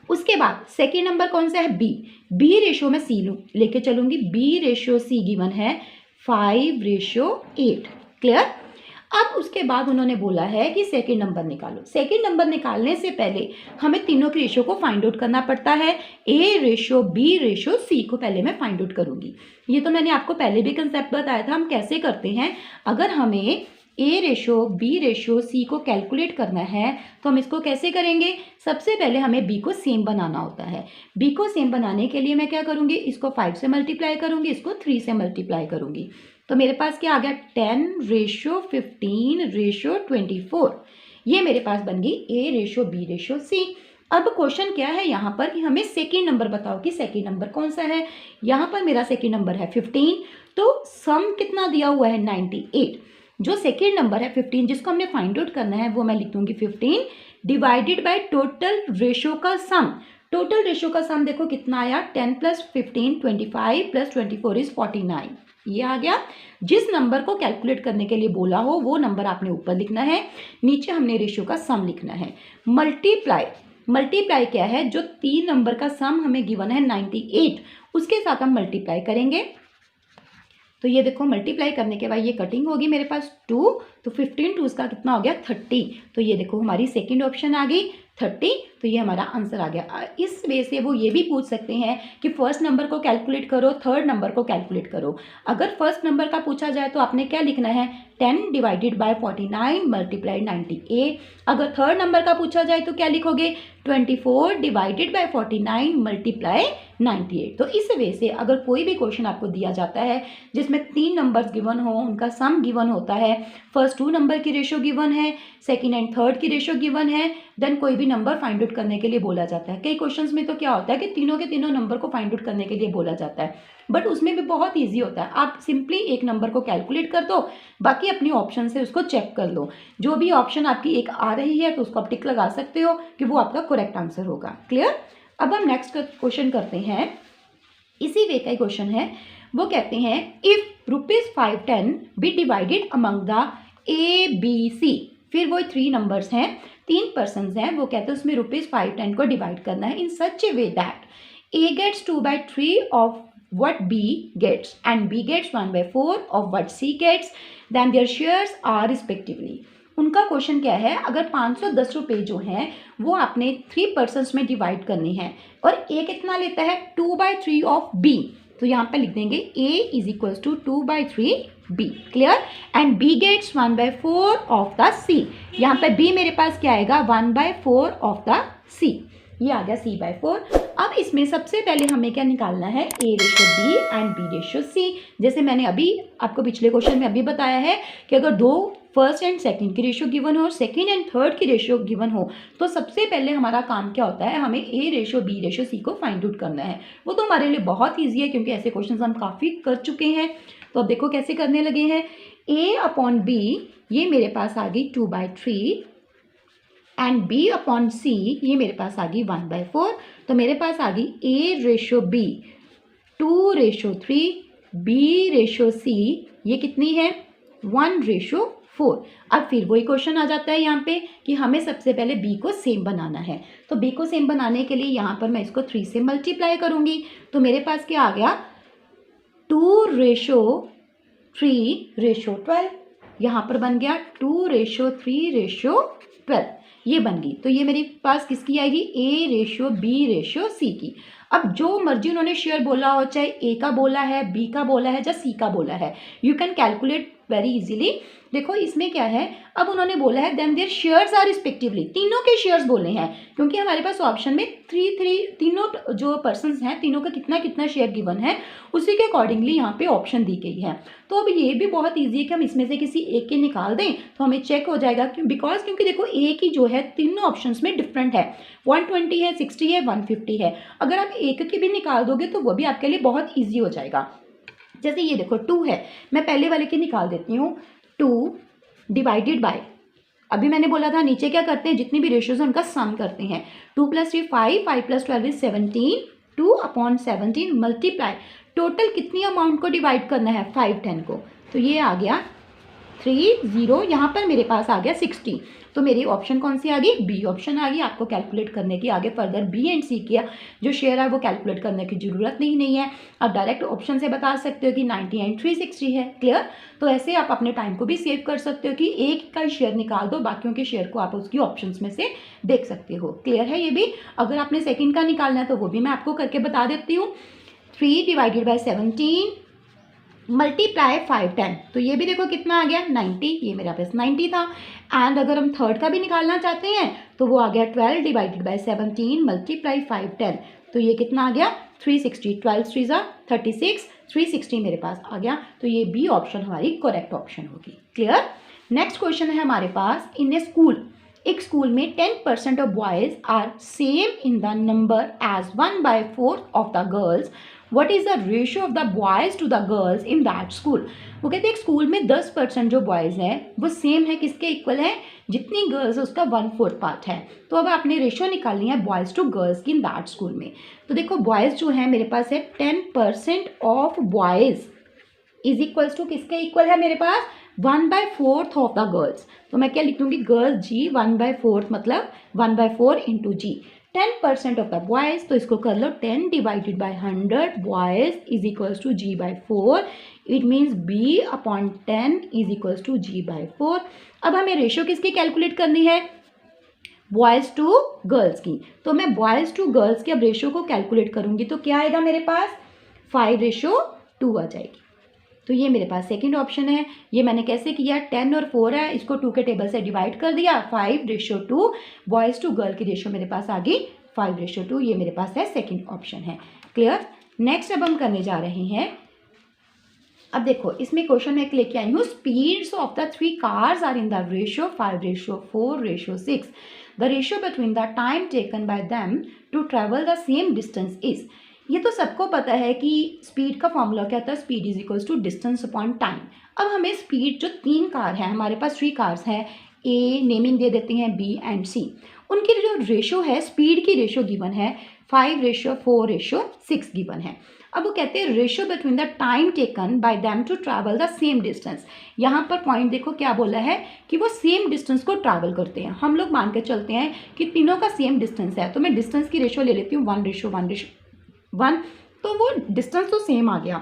उसके बाद सेकेंड नंबर कौन सा है, बी। बी रेशो में सी लूँ लेके चलूंगी, बी रेशो सी गिवन है 5/8। क्लियर। अब उसके बाद उन्होंने बोला है कि सेकेंड नंबर निकालो। सेकेंड नंबर निकालने से पहले हमें तीनों की रेशो को फाइंड आउट करना पड़ता है। ए रेशो बी रेशो सी को पहले मैं फाइंड आउट करूंगी। ये तो मैंने आपको पहले भी कंसेप्ट बताया था, हम कैसे करते हैं। अगर हमें ए रेशो बी रेशो सी को कैलकुलेट करना है तो हम इसको कैसे करेंगे, सबसे पहले हमें बी को सेम बनाना होता है। बी को सेम बनाने के लिए मैं क्या करूँगी, इसको 5 से मल्टीप्लाई करूँगी, इसको 3 से मल्टीप्लाई करूँगी। तो मेरे पास क्या आ गया, 10/15/24। ये मेरे पास बन गई ए रेशो बी रेशो सी। अब क्वेश्चन क्या है यहाँ पर कि हमें सेकेंड नंबर बताओ कि सेकेंड नंबर कौन सा है। यहाँ पर मेरा सेकेंड नंबर है 15, तो सम कितना दिया हुआ है 98। जो सेकेंड नंबर है 15 जिसको हमने फाइंड आउट करना है वो मैं लिख दूंगी 15 डिवाइडेड बाय टोटल रेशो का सम। टोटल रेशो का सम देखो कितना आया, 10 + 15 25 + 24 इज 49। ये आ गया। जिस नंबर को कैलकुलेट करने के लिए बोला हो वो नंबर आपने ऊपर लिखना है, नीचे हमने रेशियो का सम लिखना है। मल्टीप्लाई क्या है, जो 3 नंबर का सम हमें गिवन है 98, उसके साथ हम मल्टीप्लाई करेंगे। तो ये देखो मल्टीप्लाई करने के बाद ये कटिंग होगी मेरे पास 2, तो 15 2 का कितना हो गया 30। तो ये देखो हमारी सेकंड ऑप्शन आ गई 30, तो ये हमारा आंसर आ गया। इस वे से वो ये भी पूछ सकते हैं कि फर्स्ट नंबर को कैलकुलेट करो, थर्ड नंबर को कैलकुलेट करो। अगर फर्स्ट नंबर का पूछा जाए तो आपने क्या लिखना है, 10 डिवाइडेड बाय 49 मल्टीप्लाइड 98। अगर थर्ड नंबर का पूछा जाए तो क्या लिखोगे, 24 डिवाइडेड बाय 49 मल्टीप्लाई 98। तो इस वे से अगर कोई भी क्वेश्चन आपको दिया जाता है जिसमें 3 नंबर्स गिवन हो, उनका सम गिवन होता है, फर्स्ट 2 नंबर की रेशो गिवन है, सेकंड एंड थर्ड की रेशो गिवन है, देन कोई भी नंबर फाइंड आउट करने के लिए बोला जाता है। कई क्वेश्चंस में तो क्या होता है कि तीनों के तीनों नंबर को फाइंड आउट करने के लिए बोला जाता है, बट उसमें भी बहुत ईजी होता है। आप सिंपली एक नंबर को कैलकुलेट कर दो, बाकी अपनी ऑप्शन से उसको चेक कर लो। जो भी ऑप्शन आपकी एक आ रही है तो उसको आप टिक लगा सकते हो कि वो आपका करेक्ट आंसर होगा। क्लियर। अब हम नेक्स्ट क्वेश्चन करते हैं, इसी वे का क्वेश्चन है। वो कहते हैं if ₹510 be divided among the A B C. फिर वो 3 नंबर्स हैं, 3 पर्सनस हैं। वो कहते हैं उसमें ₹510 को डिवाइड करना है in such a way that A gets 2/3 of what B gets and B gets 1/4 of what C gets, then their shares are respectively। उनका क्वेश्चन क्या है, अगर 510 रुपये जो हैं वो आपने 3 पर्सन्स में डिवाइड करने हैं और ए कितना लेता है 2/3 ऑफ बी, तो यहाँ पे लिख देंगे a is equals to 2/3 b, clear, and b gets 1/4 of the c, यहाँ पे b मेरे पास क्या आएगा 1/4 ऑफ द c, ये आ गया c/4। अब इसमें सबसे पहले हमें क्या निकालना है a ratio b and b ratio c। जैसे मैंने अभी आपको पिछले क्वेश्चन में अभी बताया है कि अगर दो फर्स्ट एंड सेकंड की रेशियो गिवन हो और सेकंड एंड थर्ड की रेशियो गिवन हो तो सबसे पहले हमारा काम क्या होता है, हमें a ratio b ratio c को फाइंड आउट करना है। वो तो हमारे लिए बहुत ईजी है क्योंकि ऐसे क्वेश्चन हम काफ़ी कर चुके हैं। तो अब देखो कैसे करने लगे हैं, a/b ये मेरे पास आ गई 2/3 एंड b/c ये मेरे पास आ गई 1/4, तो मेरे पास आ गई a ratio b 2/3, b ratio c ये कितनी है 1/4। अब फिर वही क्वेश्चन आ जाता है यहाँ पे कि हमें सबसे पहले b को सेम बनाना है, तो b को सेम बनाने के लिए यहाँ पर मैं इसको 3 से मल्टीप्लाई करूँगी, तो मेरे पास क्या आ गया 2/3/12, यहाँ पर बन गया 2/3/12, ये बन गई। तो ये मेरे पास किसकी आएगी a ratio b ratio c की। अब जो मर्जी उन्होंने शेयर बोला हो, चाहे a का बोला है, b का बोला है या c का बोला है, you can calculate very easily. देखो इसमें क्या है, अब उन्होंने बोला है then their shares are respectively, तीनों के शेयर्स बोले हैं क्योंकि हमारे पास ऑप्शन में तीनों जो पर्सन्स हैं तीनों का कितना कितना शेयर गिवन है उसी के अकॉर्डिंगली यहाँ पे ऑप्शन दी गई है। तो अब ये भी बहुत ईजी है कि हम इसमें से किसी एक के निकाल दें तो हमें चेक हो जाएगा क्योंकि देखो एक ही जो है तीनों ऑप्शन में डिफरेंट है, 120 है, 60 है, 150 है। अगर आप एक की भी निकाल दोगे तो वो भी आपके लिए बहुत ईजी हो जाएगा। जैसे ये देखो 2 है, मैं पहले वाले की निकाल देती हूँ, 2 डिवाइडेड बाय, अभी मैंने बोला था नीचे क्या करते हैं जितनी भी रेशियोज हैं उनका सम करते हैं, 2 + 3 5, 5 + 12 इज 17, 2/17 मल्टीप्लाई, टोटल कितनी अमाउंट को डिवाइड करना है 5 10 को, तो ये आ गया 3 0, यहाँ पर मेरे पास आ गया 60, तो मेरी ऑप्शन कौन सी आ गई बी ऑप्शन आ गई। आपको कैलकुलेट करने की आगे फर्दर बी एंड सी किया जो शेयर है वो कैलकुलेट करने की जरूरत नहीं है, आप डायरेक्ट ऑप्शन से बता सकते हो कि 90 एंड 360 है, क्लियर। तो ऐसे आप अपने टाइम को भी सेव कर सकते हो कि एक का शेयर निकाल दो, बाकियों के शेयर को आप उसकी ऑप्शंस में से देख सकते हो, क्लियर है ये भी। अगर आपने सेकेंड का निकालना है तो वो भी मैं आपको करके बता देती हूँ, 3 डिवाइडेड बाई 17 मल्टीप्लाई 5 10, तो ये भी देखो कितना आ गया 90, ये मेरा पास 90 था। एंड अगर हम थर्ड का भी निकालना चाहते हैं तो वो आ गया 12 डिवाइडेड बाई 17 मल्टीप्लाई 5 10, तो ये कितना आ गया 360, 12 3 ज़ा 36, 360 मेरे पास आ गया। तो ये बी ऑप्शन हमारी करेक्ट ऑप्शन होगी, क्लियर। नेक्स्ट क्वेश्चन है हमारे पास, इन ए स्कूल, एक स्कूल में 10% of boys are same in the number as 1/4 of the girls, what is the ratio of the boys to the girls in that school. वो कहते हैं एक school में 10% जो बॉयज़ हैं वो सेम है, किसके इक्वल है, जितनी गर्ल्स है उसका 1/4 पार्ट है। तो अब आपने रेशियो निकालनी है बॉयज़ टू गर्ल्स की इन दैट स्कूल में। तो देखो बॉयज़ जो है मेरे पास है 10% of boys is equals to किसके इक्वल है मेरे पास 1/4 ऑफ द गर्ल्स। तो मैं क्या लिख दूंगी गर्ल्स जी 1/4 मतलब 1/4 into G, 10% of the boys, तो इसको कर लो 10 divided by 100 boys is equals to g/4, it means b/10 is equals to g/4। अब हमें रेशियो किसकी कैलकुलेट करनी है बॉयज़ टू गर्ल्स की, तो मैं बॉयज़ टू गर्ल्स के अब रेशियो को कैलकुलेट करूंगी तो क्या आएगा मेरे पास 5:2 आ जाएगी। तो ये मेरे पास सेकंड ऑप्शन है। ये मैंने कैसे किया, 10 और 4 है, इसको 2 के टेबल से डिवाइड कर दिया, 5:2, बॉयज़ टू गर्ल की रेशियो मेरे पास आ गई 5:2, ये मेरे पास है सेकंड ऑप्शन है, क्लियर। नेक्स्ट अब हम करने जा रहे हैं, अब देखो इसमें क्वेश्चन मैं लेके आई हूँ, speeds of the 3 cars are in the ratio 5:4:6, the ratio between the time taken by them to travel the same distance is. ये तो सबको पता है कि स्पीड का फॉर्मूला क्या होता है, speed is equals to distance upon time. अब हमें स्पीड जो 3 कार है, हमारे पास 3 कार्स हैं, ए नेमिंग दे देते हैं बी एंड सी, उनकी जो रेशो है स्पीड की रेशो गिवन है 5:4:6 गिवन है। अब वो कहते हैं ratio between the time taken by them to travel the same distance. यहाँ पर पॉइंट देखो क्या बोला है कि वो सेम डिस्टेंस को ट्रैवल करते हैं। हम लोग मान के चलते हैं कि तीनों का सेम डिस्टेंस है, तो मैं डिस्टेंस की रेशियो ले लेती हूँ 1:1:1, तो वो डिस्टेंस तो सेम आ गया।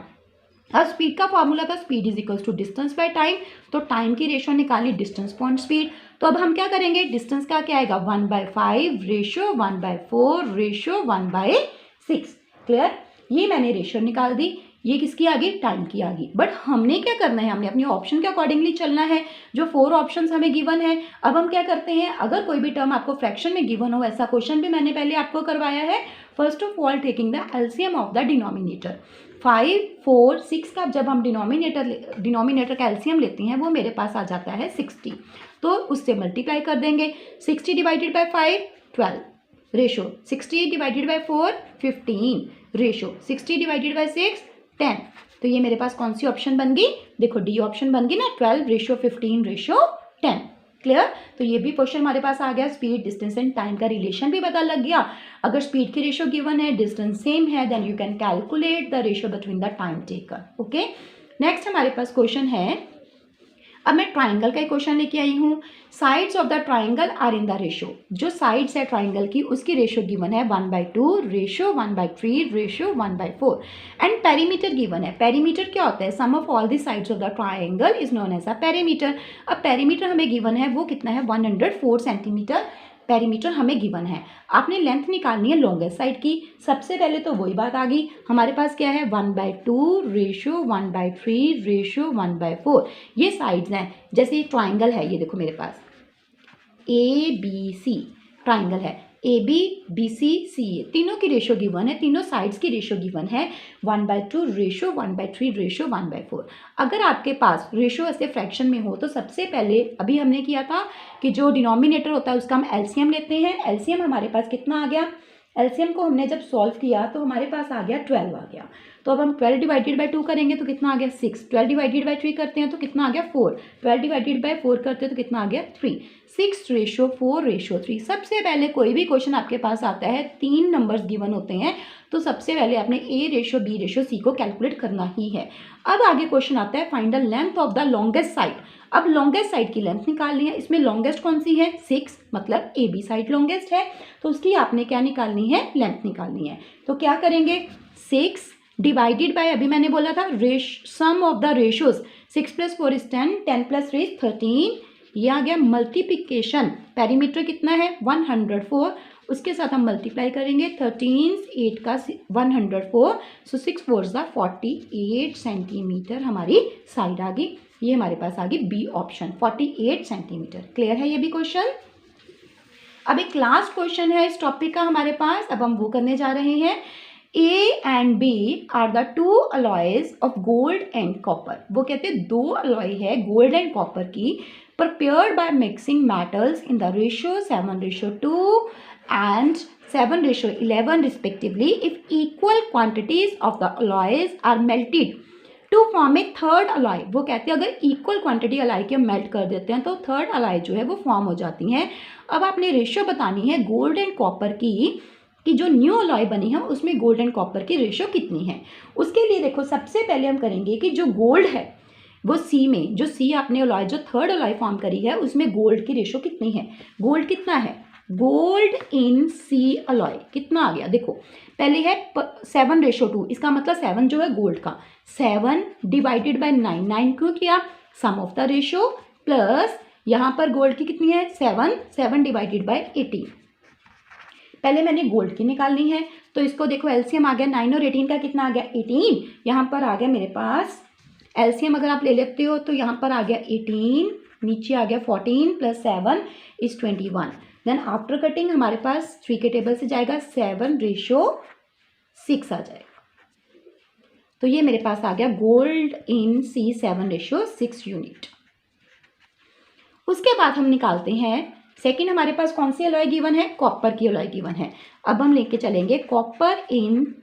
अब स्पीड का फॉर्मूला था speed is equals to distance by time, तो टाइम की रेशो निकाली डिस्टेंस पॉइंट स्पीड। तो अब हम क्या करेंगे, डिस्टेंस का क्या आएगा 1/5 रेशो 1/4 रेशो 1/6। क्लियर, ये मैंने रेशो निकाल दी, ये किसकी आ गई, टाइम की आ गई। बट हमने क्या करना है, हमने अपनी ऑप्शन के अकॉर्डिंगली चलना है, जो 4 ऑप्शंस हमें गिवन है। अब हम क्या करते हैं, अगर कोई भी टर्म आपको फ्रैक्शन में गिवन हो, ऐसा क्वेश्चन भी मैंने पहले आपको करवाया है, first of all taking the LCM of the denominator. 5, 4, 6 का जब हम डिनोमिनेटर का एलसीएम लेते हैं वो मेरे पास आ जाता है 60, तो उससे मल्टीप्लाई कर देंगे। 60 divided by 5 12 ratio, 60 divided by 4 15 ratio, 60 divided by 6 10। तो ये मेरे पास कौन सी ऑप्शन बन गई, देखो डी ऑप्शन बन गई ना, 12 रेशो 15 रेशो 10। क्लियर, तो ये भी क्वेश्चन हमारे पास आ गया। स्पीड डिस्टेंस एंड टाइम का रिलेशन भी पता लग गया। अगर स्पीड की रेशो गिवन है, डिस्टेंस सेम है, then you can calculate the ratio between the time taken. Okay, next हमारे पास क्वेश्चन है, अब मैं ट्राइंगल का एक क्वेश्चन लेके आई हूँ। Sides of the triangle are in the ratio, जो साइड्स है ट्राइंगल की उसकी रेशो गिवन है 1/2 ratio 1/3 ratio 1/4 and perimeter given है। पेरीमीटर क्या होता है, sum of all the sides of the triangle is known as a perimeter. अब पेरीमीटर हमें गिवन है वो कितना है 104 सेंटीमीटर पेरीमीटर हमें गिवन है। आपने लेंथ निकालनी है लॉन्गेस्ट साइड की। सबसे पहले तो वही बात आ गई, हमारे पास क्या है 1/2 रेशो 1/3 रेशो 1/4। ये साइड्स हैं, जैसे ये ट्राइंगल है, ये देखो मेरे पास ABC ट्राइंगल है, AB BC CA, तीनों की रेशो गिवन है, तीनों साइड्स की रेशो गिवन है 1/2 रेशो 1/3 रेशो 1/4। अगर आपके पास रेशो ऐसे फ्रैक्शन में हो तो सबसे पहले अभी हमने किया था कि जो डिनोमिनेटर होता है उसका हम एलसीएम लेते हैं। एलसीएम हमारे पास कितना आ गया, एलसीएम को हमने जब सॉल्व किया तो हमारे पास आ गया 12 आ गया। तो अब हम 12 डिवाइडेड बाय 2 करेंगे तो कितना आ गया 6, 12 डिवाइडेड बाय 3 करते हैं तो कितना आ गया 4, 12 डिवाइडेड बाय 4 करते हैं तो कितना आ गया 3, 6 रेशो 4 रेशो 3। सबसे पहले कोई भी क्वेश्चन आपके पास आता है 3 नंबर्स गिवन होते हैं तो सबसे पहले आपने A ratio B ratio C को कैलकुलेट करना ही है। अब आगे क्वेश्चन आता है find the length of the longest side. अब लॉन्गेस्ट साइड की लेंथ निकालनी है, इसमें लॉन्गेस्ट कौन सी है 6, मतलब AB साइड लॉन्गेस्ट है, तो उसकी आपने क्या निकालनी है, लेंथ निकालनी है। तो क्या करेंगे 6 डिवाइडेड बाय, अभी मैंने बोला था सम ऑफ द रेशोज, 6 + 4 = 10, 10 + 3 = 13, ये आ गया मल्टीप्लिकेशन। पेरीमीटर कितना है 104, उसके साथ हम मल्टीप्लाई करेंगे 13 8 का 104, सो 6 4 = 48 सेंटीमीटर हमारी साइड आ गई। ये हमारे पास आ गई बी ऑप्शन 48 सेंटीमीटर। क्लियर है ये भी क्वेश्चन। अब एक लास्ट क्वेश्चन है इस टॉपिक का हमारे पास, अब हम वो करने जा रहे हैं। A and B are the two alloys of gold and copper। वो कहते हैं 2 अलॉय है गोल्ड एंड कॉपर की, prepared by mixing metals in the ratio 7:2 and 7:11 respectively if equal quantities of the alloys are melted to form a third alloy। वो कहते हैं अगर equal quantity alloy के मेल्ट कर देते हैं तो थर्ड अलॉय जो है वो फॉर्म हो जाती हैं। अब आपने रेशियो बतानी है गोल्ड एंड कॉपर की कि जो न्यू अलॉय बनी है उसमें गोल्ड एंड कॉपर की रेशियो कितनी है। उसके लिए देखो सबसे पहले हम करेंगे कि जो गोल्ड है वो सी में, जो सी आपने अलॉय जो थर्ड अलॉय फॉर्म करी है उसमें गोल्ड की रेशियो कितनी है, गोल्ड कितना है, गोल्ड इन सी अलॉय कितना आ गया, देखो पहले है 7:2, इसका मतलब 7 जो है गोल्ड का, 7 डिवाइडेड बाय 9, 9 क्यों किया, सम ऑफ द रेशियो, प्लस यहाँ पर गोल्ड की कितनी है 7, 7 डिवाइडेड बाय 18। पहले मैंने गोल्ड की निकालनी है तो इसको देखो एलसीएम आ गया 9 और 18 का कितना आ गया 18, यहाँ पर आ गया मेरे पास एलसीएम अगर आप ले लेते हो तो यहाँ पर आ गया 18, नीचे आ गया 14 + 7 = 21। देन आफ्टर कटिंग हमारे पास 3 के टेबल से जाएगा 7:6 आ जाएगा। तो ये मेरे पास आ गया गोल्ड इन सी 7:6 यूनिट। उसके बाद हम निकालते हैं सेकेंड, हमारे पास कौन सी अलॉय गिवन है, कॉपर की अलॉय गिवन है। अब हम लेके चलेंगे copper in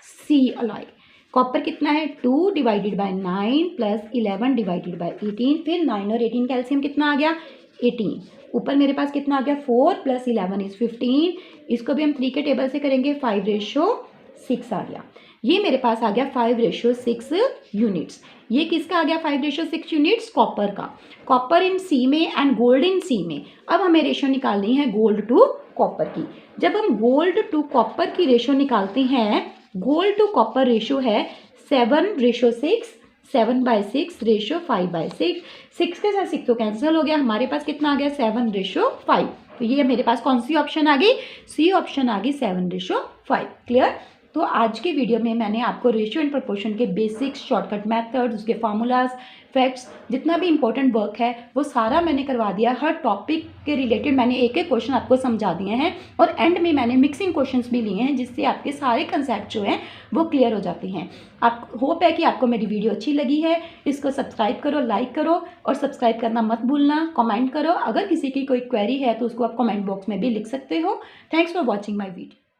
C alloy. Copper कितना है 2 divided by 9 plus 11 divided by 18, फिर 9 और 18 का एलसीएम कितना आ गया 18, ऊपर मेरे पास कितना आ गया 4 + 11 = 15, इसको भी हम 3 के टेबल से करेंगे 5:6 आ गया। ये मेरे पास आ गया 5:6 यूनिट्स। ये किसका आ गया 5:6 यूनिट्स, कॉपर का, कॉपर इन सी में एंड गोल्ड इन सी में। अब हमें रेशियो निकालनी है गोल्ड टू कॉपर की। जब हम गोल्ड टू कॉपर की रेशियो निकालते हैं, गोल्ड टू कॉपर रेशियो है 7:6, 7/6 रेशो 5/6, 6 के साथ 6 तो कैंसिल हो गया, हमारे पास कितना आ गया 7:5। तो ये मेरे पास कौन सी ऑप्शन आ गई, सी ऑप्शन आ गई 7:5। क्लियर। तो आज की वीडियो में मैंने आपको रेशियो एंड प्रोपोर्शन के बेसिक्स, शॉर्टकट मेथड्स, उसके फार्मूलाज, फैक्ट्स, जितना भी इंपॉर्टेंट वर्क है वो सारा मैंने करवा दिया। हर टॉपिक के रिलेटेड मैंने एक एक क्वेश्चन आपको समझा दिए हैं और एंड में मैंने मिक्सिंग क्वेश्चंस भी लिए हैं जिससे आपके सारे कंसेप्ट जो हैं वो क्लियर हो जाते हैं। आप होप है कि आपको मेरी वीडियो अच्छी लगी है। इसको सब्सक्राइब करो, लाइक करो और सब्सक्राइब करना मत भूलना। कमेंट करो, अगर किसी की कोई क्वेरी है तो उसको आप कमेंट बॉक्स में भी लिख सकते हो। Thanks for watching my video.